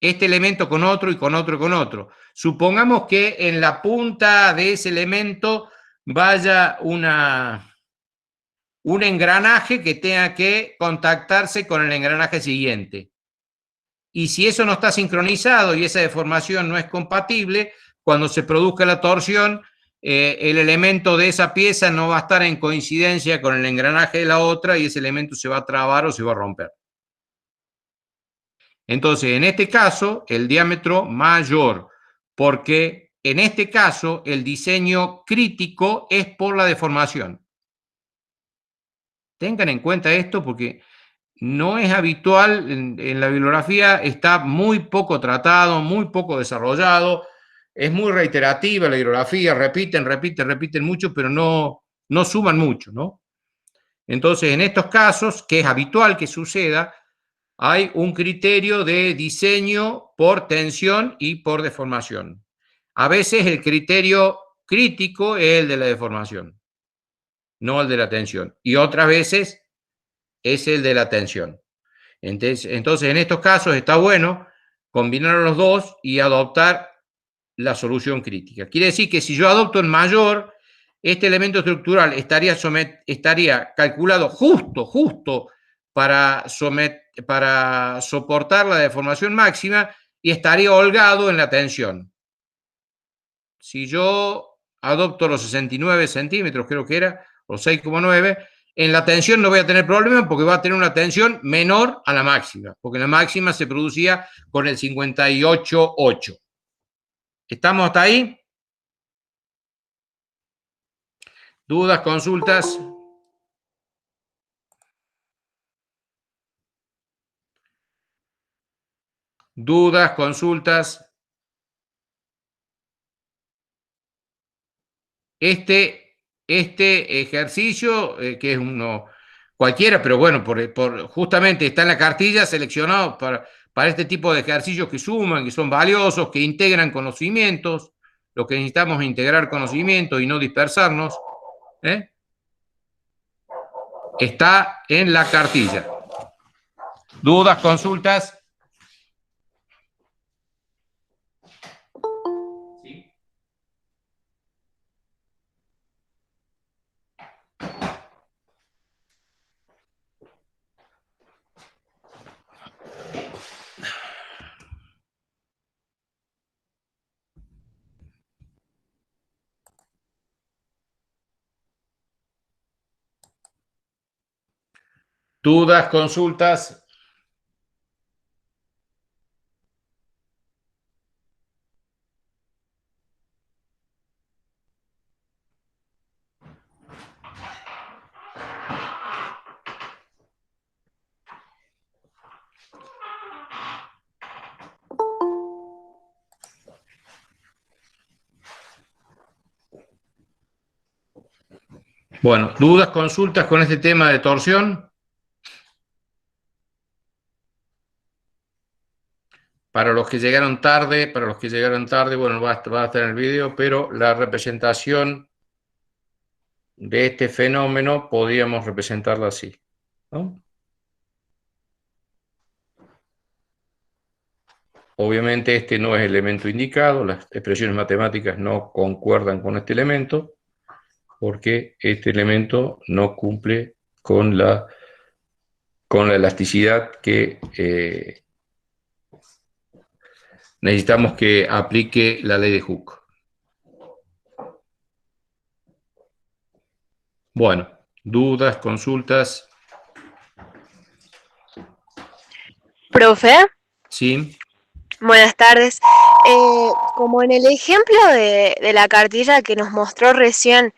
Este elemento con otro y con otro y con otro. Supongamos que en la punta de ese elemento vaya un engranaje que tenga que contactarse con el engranaje siguiente. Y si eso no está sincronizado y esa deformación no es compatible, cuando se produzca la torsión, el elemento de esa pieza no va a estar en coincidencia con el engranaje de la otra y ese elemento se va a trabar o se va a romper. Entonces, en este caso, el diámetro mayor, porque en este caso el diseño crítico es por la deformación. Tengan en cuenta esto porque no es habitual, en la bibliografía está muy poco tratado, muy poco desarrollado, es muy reiterativa la bibliografía, repiten mucho, pero no suman mucho, ¿no? Entonces, en estos casos, que es habitual que suceda, hay un criterio de diseño por tensión y por deformación. A veces el criterio crítico es el de la deformación, no el de la tensión. Y otras veces es el de la tensión. Entonces, en estos casos está bueno combinar los dos y adoptar la solución crítica. Quiere decir que si yo adopto el mayor, este elemento estructural estaría calculado justo para soportar la deformación máxima y estaría holgado en la tensión. Si yo adopto los 69 centímetros, creo que era, o 6,9, en la tensión no voy a tener problema porque va a tener una tensión menor a la máxima, porque la máxima se producía con el 58,8. ¿Estamos hasta ahí? ¿Dudas, consultas? ¿Dudas, consultas? Este ejercicio, que es uno cualquiera, pero bueno, justamente está en la cartilla seleccionado para este tipo de ejercicios que suman, que son valiosos, que integran conocimientos. Lo que necesitamos es integrar conocimientos y no dispersarnos. Está en la cartilla. ¿Dudas, consultas? ¿Sí? ¿Dudas, consultas? Bueno, ¿dudas, consultas con este tema de torsión? Para los que llegaron tarde, bueno, va a estar en el video, pero la representación de este fenómeno podríamos representarla así, ¿no? Obviamente este no es el elemento indicado, las expresiones matemáticas no concuerdan con este elemento, porque este elemento no cumple con la elasticidad que necesitamos que aplique la ley de Hooke. Bueno, dudas, consultas. Profe, Sí. buenas tardes. Como en el ejemplo de la cartilla que nos mostró recién,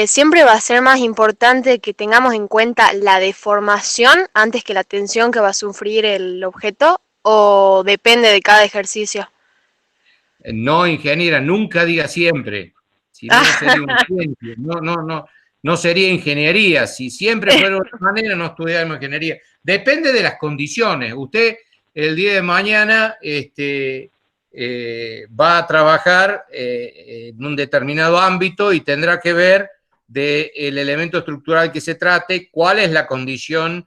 siempre va a ser más importante que tengamos en cuenta la deformación antes que la tensión que va a sufrir el objeto, o depende de cada ejercicio. No, ingeniera, nunca diga siempre. Si no, sería una ciencia. No sería ingeniería. Si siempre fuera de una manera, no estudiáramos ingeniería. Depende de las condiciones. Usted el día de mañana va a trabajar en un determinado ámbito y tendrá que ver del elemento estructural que se trate, cuál es la condición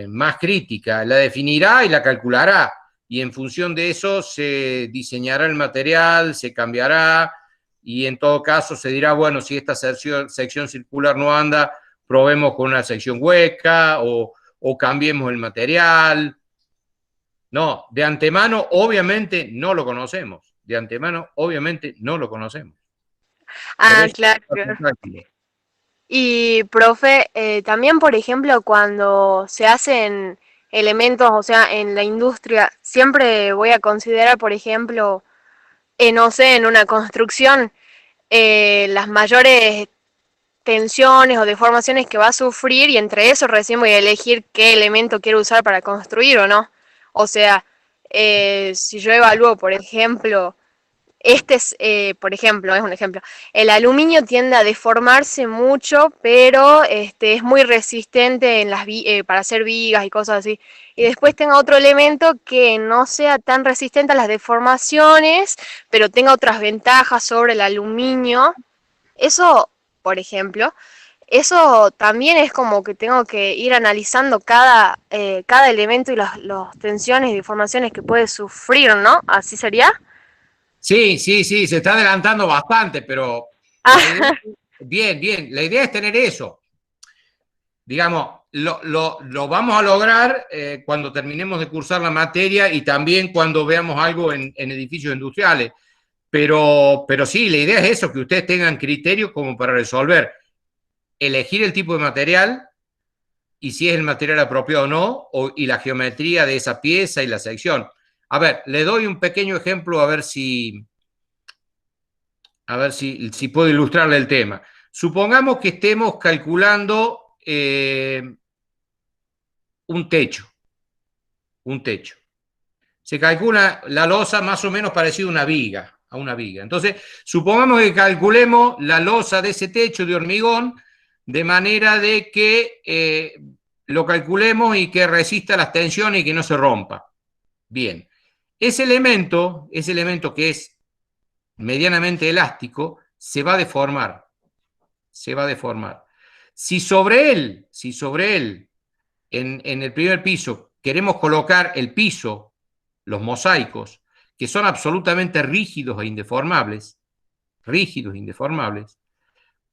más crítica, la definirá y la calculará, y en función de eso se diseñará el material, se cambiará, y en todo caso se dirá, bueno, si esta sección circular no anda, probemos con una sección hueca, o cambiemos el material. No, de antemano obviamente no lo conocemos, de antemano obviamente no lo conocemos. Ah, Pero claro, claro. Y, profe, también, por ejemplo, cuando se hacen elementos, o sea, en la industria, siempre voy a considerar, por ejemplo, no sé, en una construcción, las mayores tensiones o deformaciones que va a sufrir, y entre eso recién voy a elegir qué elemento quiero usar para construir o no. O sea, si yo evalúo, por ejemplo, por ejemplo, es un ejemplo, el aluminio tiende a deformarse mucho, pero es muy resistente para hacer vigas y cosas así. Y después tenga otro elemento que no sea tan resistente a las deformaciones, pero tenga otras ventajas sobre el aluminio. Eso, por ejemplo, eso también es como que tengo que ir analizando cada elemento y las tensiones y deformaciones que puede sufrir, ¿no? ¿Así sería? Sí, sí, sí, se está adelantando bastante, pero la idea, bien, bien, la idea es tener eso. Digamos, lo vamos a lograr cuando terminemos de cursar la materia y también cuando veamos algo en edificios industriales. Pero sí, la idea es eso, que ustedes tengan criterio como para resolver, elegir el tipo de material y si es el material apropiado o no, y la geometría de esa pieza y la sección. A ver, le doy un pequeño ejemplo a ver si puedo ilustrarle el tema. Supongamos que estemos calculando un techo. Se calcula la losa más o menos parecida a una viga. Entonces, supongamos que calculemos la losa de ese techo de hormigón de manera de que lo calculemos y que resista las tensiones y que no se rompa. Bien. Ese elemento que es medianamente elástico, se va a deformar. Si sobre él, en el primer piso, queremos colocar el piso, los mosaicos, que son absolutamente rígidos e indeformables,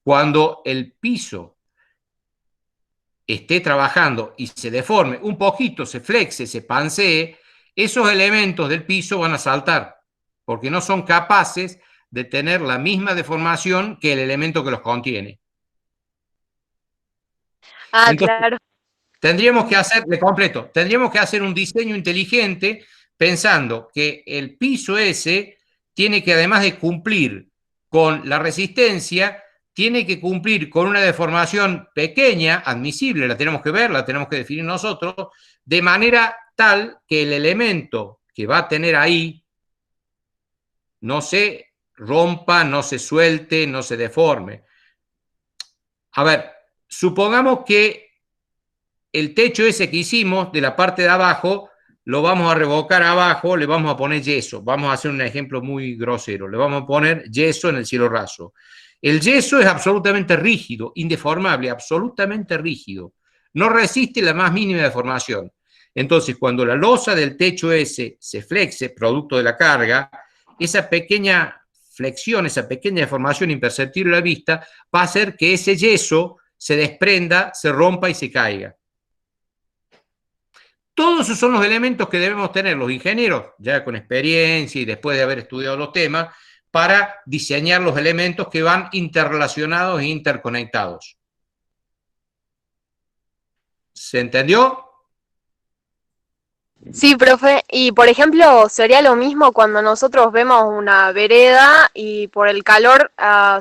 cuando el piso esté trabajando y se deforme un poquito, se flexe, se pansee, esos elementos del piso van a saltar, porque no son capaces de tener la misma deformación que el elemento que los contiene. Ah, Entonces, claro. tendríamos que hacer un diseño inteligente pensando que el piso ese tiene que, además de cumplir con la resistencia, tiene que cumplir con una deformación pequeña, admisible, la tenemos que ver, la tenemos que definir nosotros, de manera tal que el elemento que va a tener ahí no se rompa, no se suelte, no se deforme. A ver, supongamos que el techo ese que hicimos de la parte de abajo lo vamos a revocar abajo, le vamos a poner yeso. Vamos a hacer un ejemplo muy grosero. Le vamos a poner yeso en el cielo raso. El yeso es absolutamente rígido, indeformable, absolutamente rígido. No resiste la más mínima deformación. Entonces, cuando la losa del techo ese se flexe, producto de la carga, esa pequeña flexión, esa pequeña deformación imperceptible a la vista, va a hacer que ese yeso se desprenda, se rompa y se caiga. Todos esos son los elementos que debemos tener los ingenieros, ya con experiencia y después de haber estudiado los temas, para diseñar los elementos que van interrelacionados e interconectados. ¿Se entendió? Sí, profe. Y, por ejemplo, sería lo mismo cuando nosotros vemos una vereda y por el calor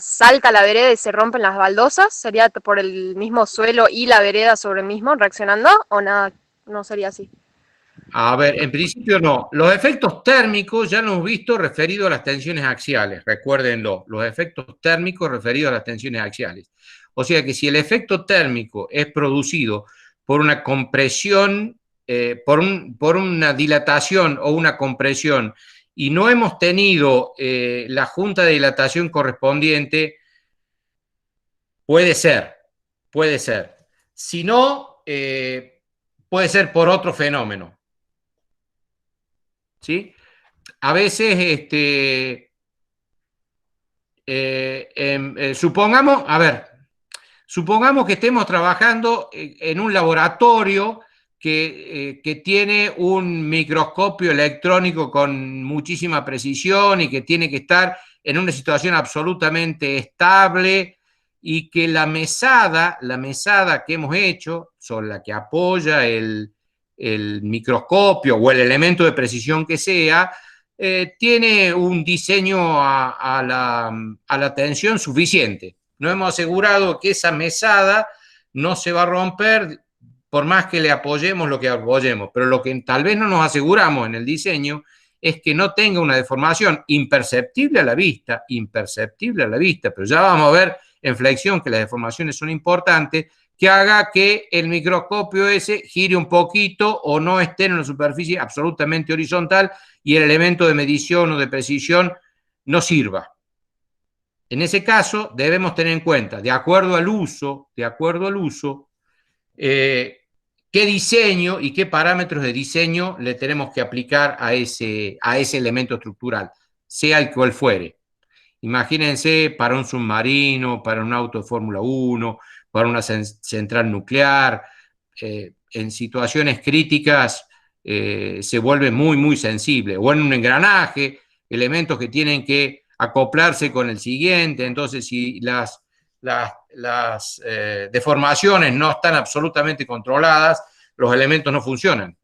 salta la vereda y se rompen las baldosas. ¿Sería por el mismo suelo y la vereda sobre el mismo reaccionando? ¿O nada, no sería así? A ver, en principio no. Los efectos térmicos ya los hemos visto referidos a las tensiones axiales, recuérdenlo, los efectos térmicos referidos a las tensiones axiales. O sea que si el efecto térmico es producido por una compresión por una dilatación o una compresión y no hemos tenido la junta de dilatación correspondiente, puede ser. Si no, puede ser por otro fenómeno. ¿Sí? A veces, supongamos que estemos trabajando en un laboratorio que tiene un microscopio electrónico con muchísima precisión y que tiene que estar en una situación absolutamente estable y que la mesada que hemos hecho, sobre la que apoya el microscopio o el elemento de precisión que sea, tiene un diseño a la tensión suficiente. No hemos asegurado que esa mesada no se va a romper por más que le apoyemos lo que apoyemos, pero lo que tal vez no nos aseguramos en el diseño es que no tenga una deformación imperceptible a la vista, pero ya vamos a ver en flexión que las deformaciones son importantes, que haga que el microscopio ese gire un poquito o no esté en una superficie absolutamente horizontal y el elemento de medición o de precisión no sirva. En ese caso debemos tener en cuenta, de acuerdo al uso, qué diseño y qué parámetros de diseño le tenemos que aplicar a ese elemento estructural, sea el cual fuere. Imagínense para un submarino, para un auto de Fórmula 1, para una central nuclear, en situaciones críticas se vuelve muy, muy sensible. O en un engranaje, elementos que tienen que acoplarse con el siguiente. Entonces, si las deformaciones no están absolutamente controladas, los elementos no funcionan.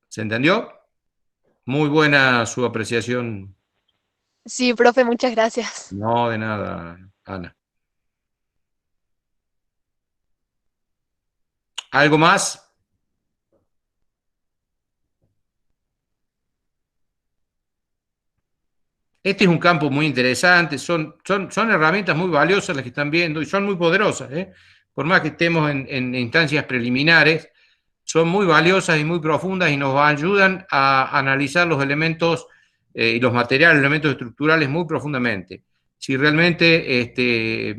¿Se entendió? Muy buena su apreciación. Sí, profe, muchas gracias. No, de nada, Ana. ¿Algo más? Este es un campo muy interesante, son herramientas muy valiosas las que están viendo y son muy poderosas, ¿eh? Por más que estemos en instancias preliminares, son muy valiosas y muy profundas y nos ayudan a analizar los elementos y los materiales, los elementos estructurales muy profundamente. Si realmente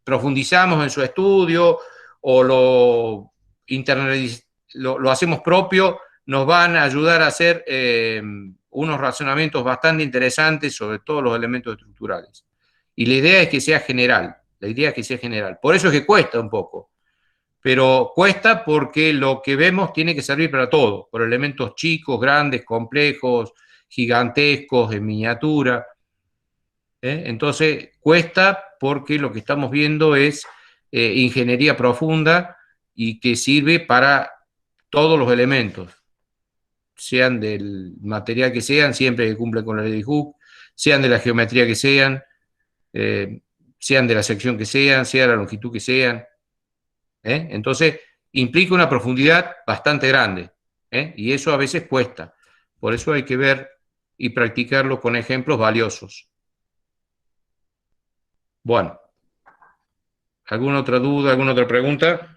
profundizamos en su estudio o lo hacemos propio, nos van a ayudar a hacer unos razonamientos bastante interesantes sobre todos los elementos estructurales. Y la idea es que sea general, Por eso es que cuesta un poco, pero cuesta porque lo que vemos tiene que servir para todo, por elementos chicos, grandes, complejos, gigantescos, en miniatura. Entonces cuesta porque lo que estamos viendo es ingeniería profunda y que sirve para todos los elementos, sean del material que sean, siempre que cumplen con la ley de Hooke, sean de la geometría que sean, sean de la sección que sean, sea de la longitud que sean. Entonces, implica una profundidad bastante grande, y eso a veces cuesta. Por eso hay que ver y practicarlo con ejemplos valiosos. Bueno, ¿alguna otra duda, alguna otra pregunta?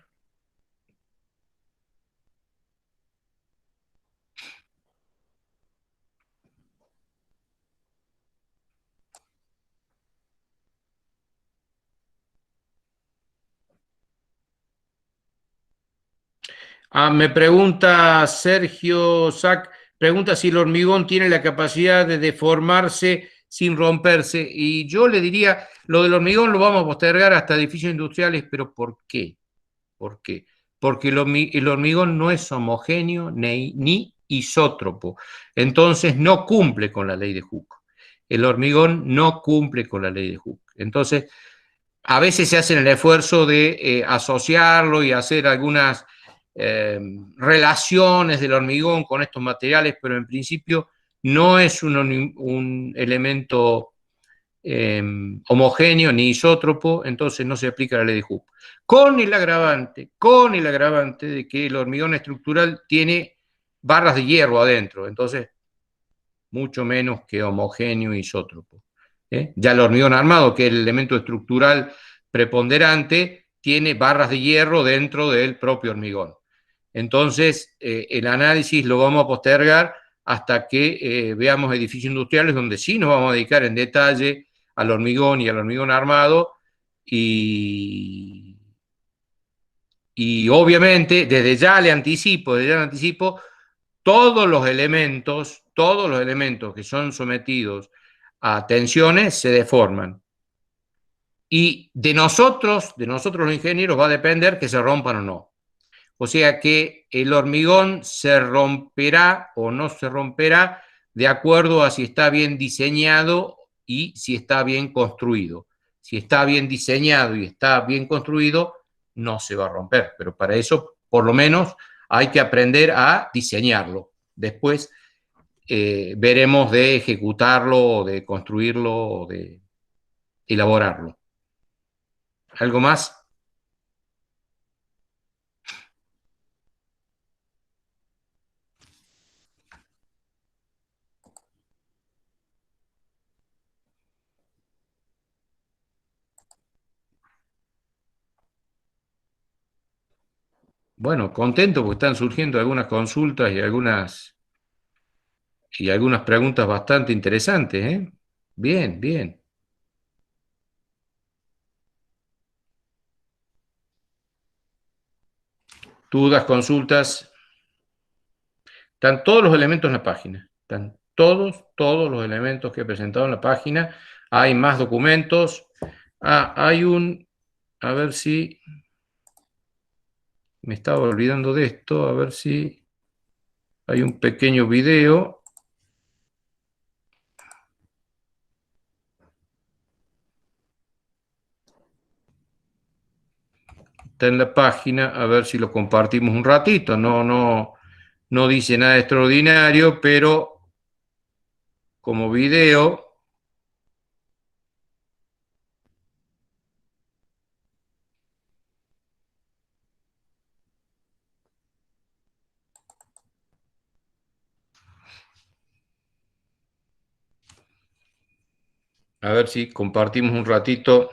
Me pregunta Sergio Sac, pregunta si el hormigón tiene la capacidad de deformarse sin romperse. Y yo le diría, lo del hormigón lo vamos a postergar hasta edificios industriales, pero ¿por qué? ¿Por qué? Porque el hormigón no es homogéneo ni isótropo. Entonces no cumple con la ley de Hooke. El hormigón no cumple con la ley de Hooke. Entonces, a veces se hace el esfuerzo de asociarlo y hacer algunas relaciones del hormigón con estos materiales, pero en principio no es un elemento homogéneo ni isótropo, entonces no se aplica la ley de Hooke. Con el agravante de que el hormigón estructural tiene barras de hierro adentro, entonces mucho menos que homogéneo e isótropo. Ya el hormigón armado, que es el elemento estructural preponderante, tiene barras de hierro dentro del propio hormigón. Entonces, el análisis lo vamos a postergar hasta que veamos edificios industriales donde sí nos vamos a dedicar en detalle al hormigón y al hormigón armado y obviamente desde ya le anticipo, todos los elementos que son sometidos a tensiones se deforman. Y de nosotros los ingenieros, va a depender que se rompan o no. O sea que el hormigón se romperá o no se romperá de acuerdo a si está bien diseñado y si está bien construido. Si está bien diseñado y está bien construido, no se va a romper. Pero para eso, por lo menos, hay que aprender a diseñarlo. Después veremos de ejecutarlo, de construirlo, de elaborarlo. ¿Algo más? Bueno, contento porque están surgiendo algunas consultas y algunas preguntas bastante interesantes, ¿eh? Bien, bien. Dudas, consultas. Están todos los elementos en la página. Están todos los elementos que he presentado en la página. Hay más documentos. Hay a ver si, me estaba olvidando de esto, a ver si hay un pequeño video. Está en la página, a ver si lo compartimos un ratito. No dice nada extraordinario, pero como video. A ver si compartimos un ratito.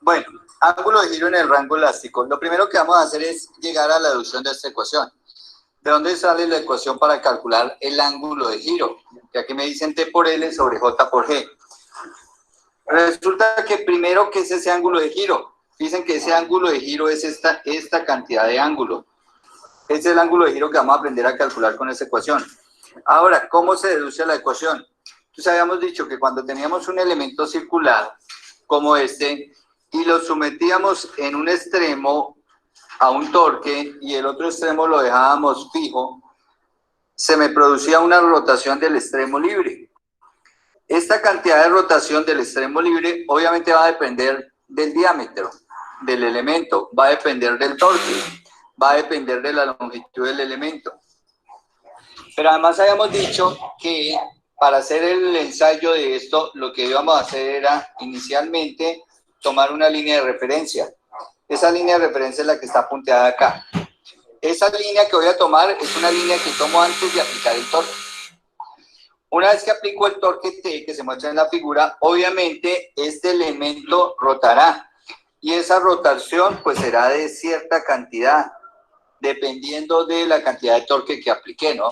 Bueno, ángulo de giro en el rango elástico. Lo primero que vamos a hacer es llegar a la deducción de esta ecuación. ¿De dónde sale la ecuación para calcular el ángulo de giro? Ya que me dicen T por L sobre J por G. Resulta que primero, ¿qué es ese ángulo de giro? Dicen que ese ángulo de giro es esta cantidad de ángulo. Ese es el ángulo de giro que vamos a aprender a calcular con esta ecuación. Ahora, ¿cómo se deduce la ecuación? Entonces habíamos dicho que cuando teníamos un elemento circular como este y lo sometíamos en un extremo a un torque y el otro extremo lo dejábamos fijo, se me producía una rotación del extremo libre. Esta cantidad de rotación del extremo libre obviamente va a depender del diámetro del elemento, va a depender del torque, va a depender de la longitud del elemento. Pero además habíamos dicho que para hacer el ensayo de esto, lo que íbamos a hacer era inicialmente tomar una línea de referencia. Esa línea de referencia es la que está punteada acá. Esa línea que voy a tomar es una línea que tomo antes de aplicar el torque. Una vez que aplico el torque T, que se muestra en la figura, obviamente este elemento rotará. Y esa rotación pues será de cierta cantidad, dependiendo de la cantidad de torque que apliqué, ¿no?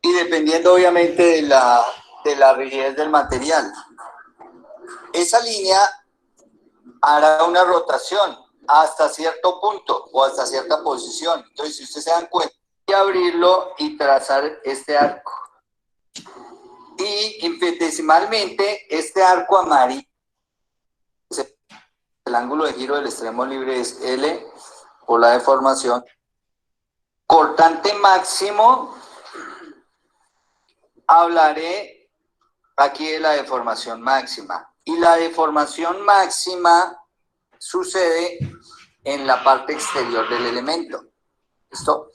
Y dependiendo obviamente de la rigidez del material. Esa línea hará una rotación hasta cierto punto o hasta cierta posición. Entonces, si ustedes se dan cuenta, hay que abrirlo y trazar este arco. Y infinitesimalmente, este arco amarillo, el ángulo de giro del extremo libre es L por la deformación. Cortante máximo, hablaré aquí de la deformación máxima. Y la deformación máxima sucede en la parte exterior del elemento. ¿Listo?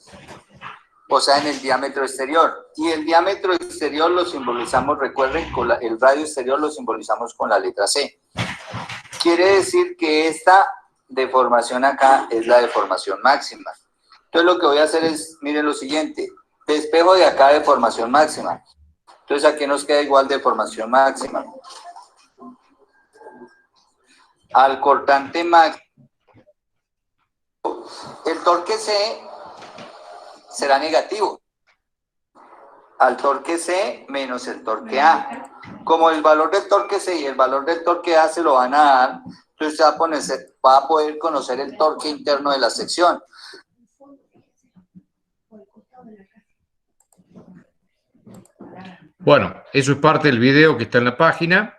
O sea, en el diámetro exterior. Y el diámetro exterior lo simbolizamos, recuerden, con el radio exterior lo simbolizamos con la letra C. Quiere decir que esta deformación acá es la deformación máxima. Entonces lo que voy a hacer es, miren lo siguiente, despejo de acá deformación máxima. Entonces aquí nos queda igual deformación máxima. Al cortante máximo, el torque C será negativo. Al torque C menos el torque A. Como el valor del torque C y el valor del torque A se lo van a dar, entonces va a poder conocer el torque interno de la sección. Bueno, eso es parte del video que está en la página.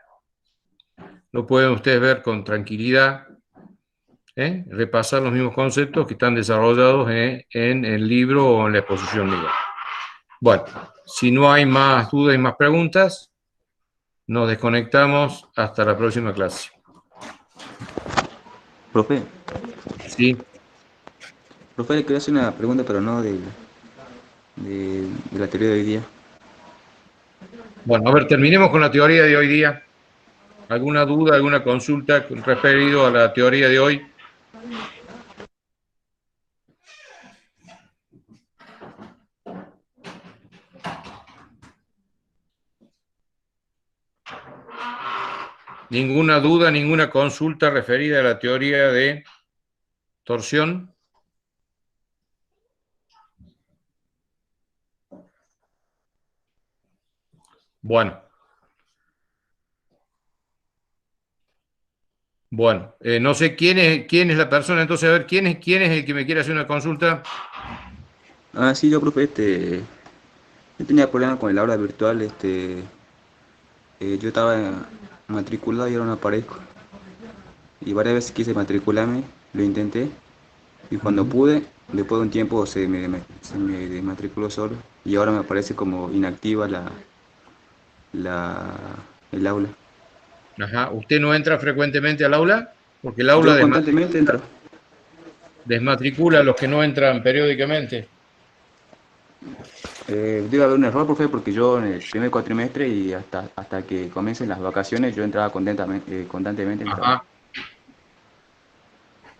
Lo pueden ustedes ver con tranquilidad. Repasar los mismos conceptos que están desarrollados en el libro o en la exposición mía. Bueno, si no hay más dudas y más preguntas, nos desconectamos hasta la próxima clase. Profe, Sí. profe, le quiero hacer una pregunta, pero no de la teoría de hoy día. Bueno, a ver, terminemos con la teoría de hoy día. ¿Alguna duda, alguna consulta referido a la teoría de hoy? ¿Ninguna duda, ninguna consulta referida a la teoría de torsión? Bueno. Bueno, no sé quién es la persona, entonces a ver, ¿quién es el que me quiere hacer una consulta? Ah, sí, yo, profe, yo tenía problemas con el aula virtual, yo estaba matriculado y ahora no aparezco. Y varias veces quise matricularme, lo intenté, y cuando pude, después de un tiempo se me desmatriculó solo, y ahora me aparece como inactiva el aula. Ajá, ¿usted no entra frecuentemente al aula? Porque el aula Yo constantemente entro. desmatricula a los que no entran periódicamente. Debe haber un error, profe, porque yo en el primer cuatrimestre y hasta que comiencen las vacaciones yo entraba constantemente en el aula. Ajá.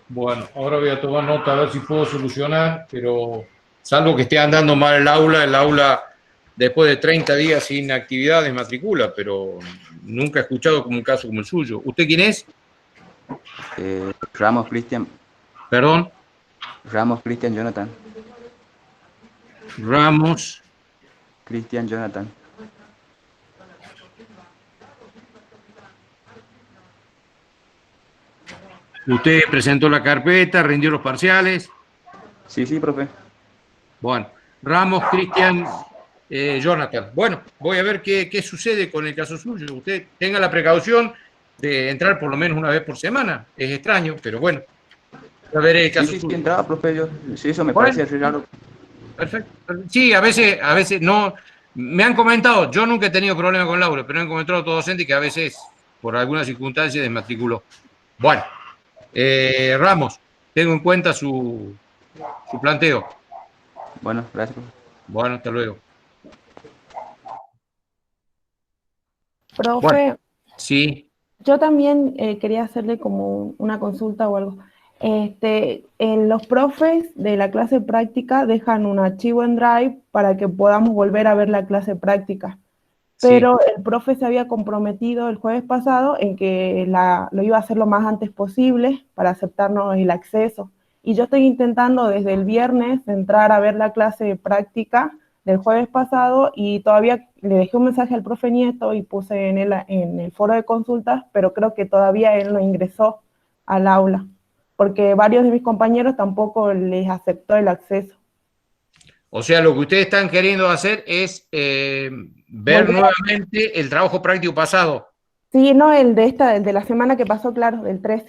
Bueno, ahora voy a tomar nota a ver si puedo solucionar, pero salvo que esté andando mal el aula después de 30 días sin actividad desmatricula, pero nunca he escuchado como un caso como el suyo. ¿Usted quién es? Ramos Cristian Jonathan. Ramos Cristian Jonathan. ¿Usted presentó la carpeta, rindió los parciales? Sí, profe. Bueno, Ramos Cristian Jonathan. Bueno, voy a ver qué sucede con el caso suyo. Usted tenga la precaución de entrar por lo menos una vez por semana. Es extraño, pero bueno. Ya veré el caso Sí, suyo. entraba, profe, sí, eso me Bueno. parecía raro. Perfecto. Sí, a veces no. Me han comentado, yo nunca he tenido problema con Laura, pero me han comentado todos docentes que a veces, por alguna circunstancia, desmatriculó. Bueno, Ramos, tengo en cuenta su planteo. Bueno, gracias, profe. Bueno, hasta luego. Profe, Bueno, sí. yo también quería hacerle como una consulta o algo. En los profes de la clase práctica dejan un archivo en Drive para que podamos volver a ver la clase práctica. Pero el profe se había comprometido el jueves pasado en que lo iba a hacer lo más antes posible para aceptarnos el acceso. Y yo estoy intentando desde el viernes entrar a ver la clase práctica del jueves pasado y todavía le dejé un mensaje al profe Nieto y puse en el foro de consultas, pero creo que todavía él no ingresó al aula, porque varios de mis compañeros tampoco les aceptó el acceso. O sea, lo que ustedes están queriendo hacer es ver nuevamente el trabajo práctico pasado. Sí, no, el de la semana que pasó, claro, del 13.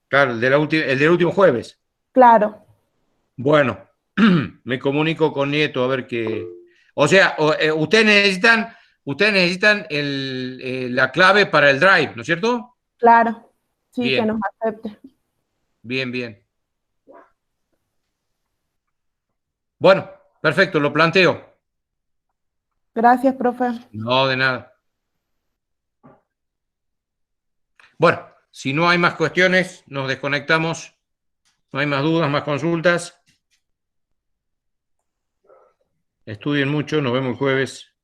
Claro, el del último jueves. Claro. Bueno, me comunico con Nieto a ver qué. O sea, ustedes necesitan ustedes necesitan la clave para el Drive, ¿no es cierto? Claro, sí, Bien. que nos acepte. Bien, bien. Bueno, perfecto, lo planteo. Gracias, profe. No, de nada. Bueno, si no hay más cuestiones, nos desconectamos. No hay más dudas, más consultas. Estudien mucho, nos vemos el jueves.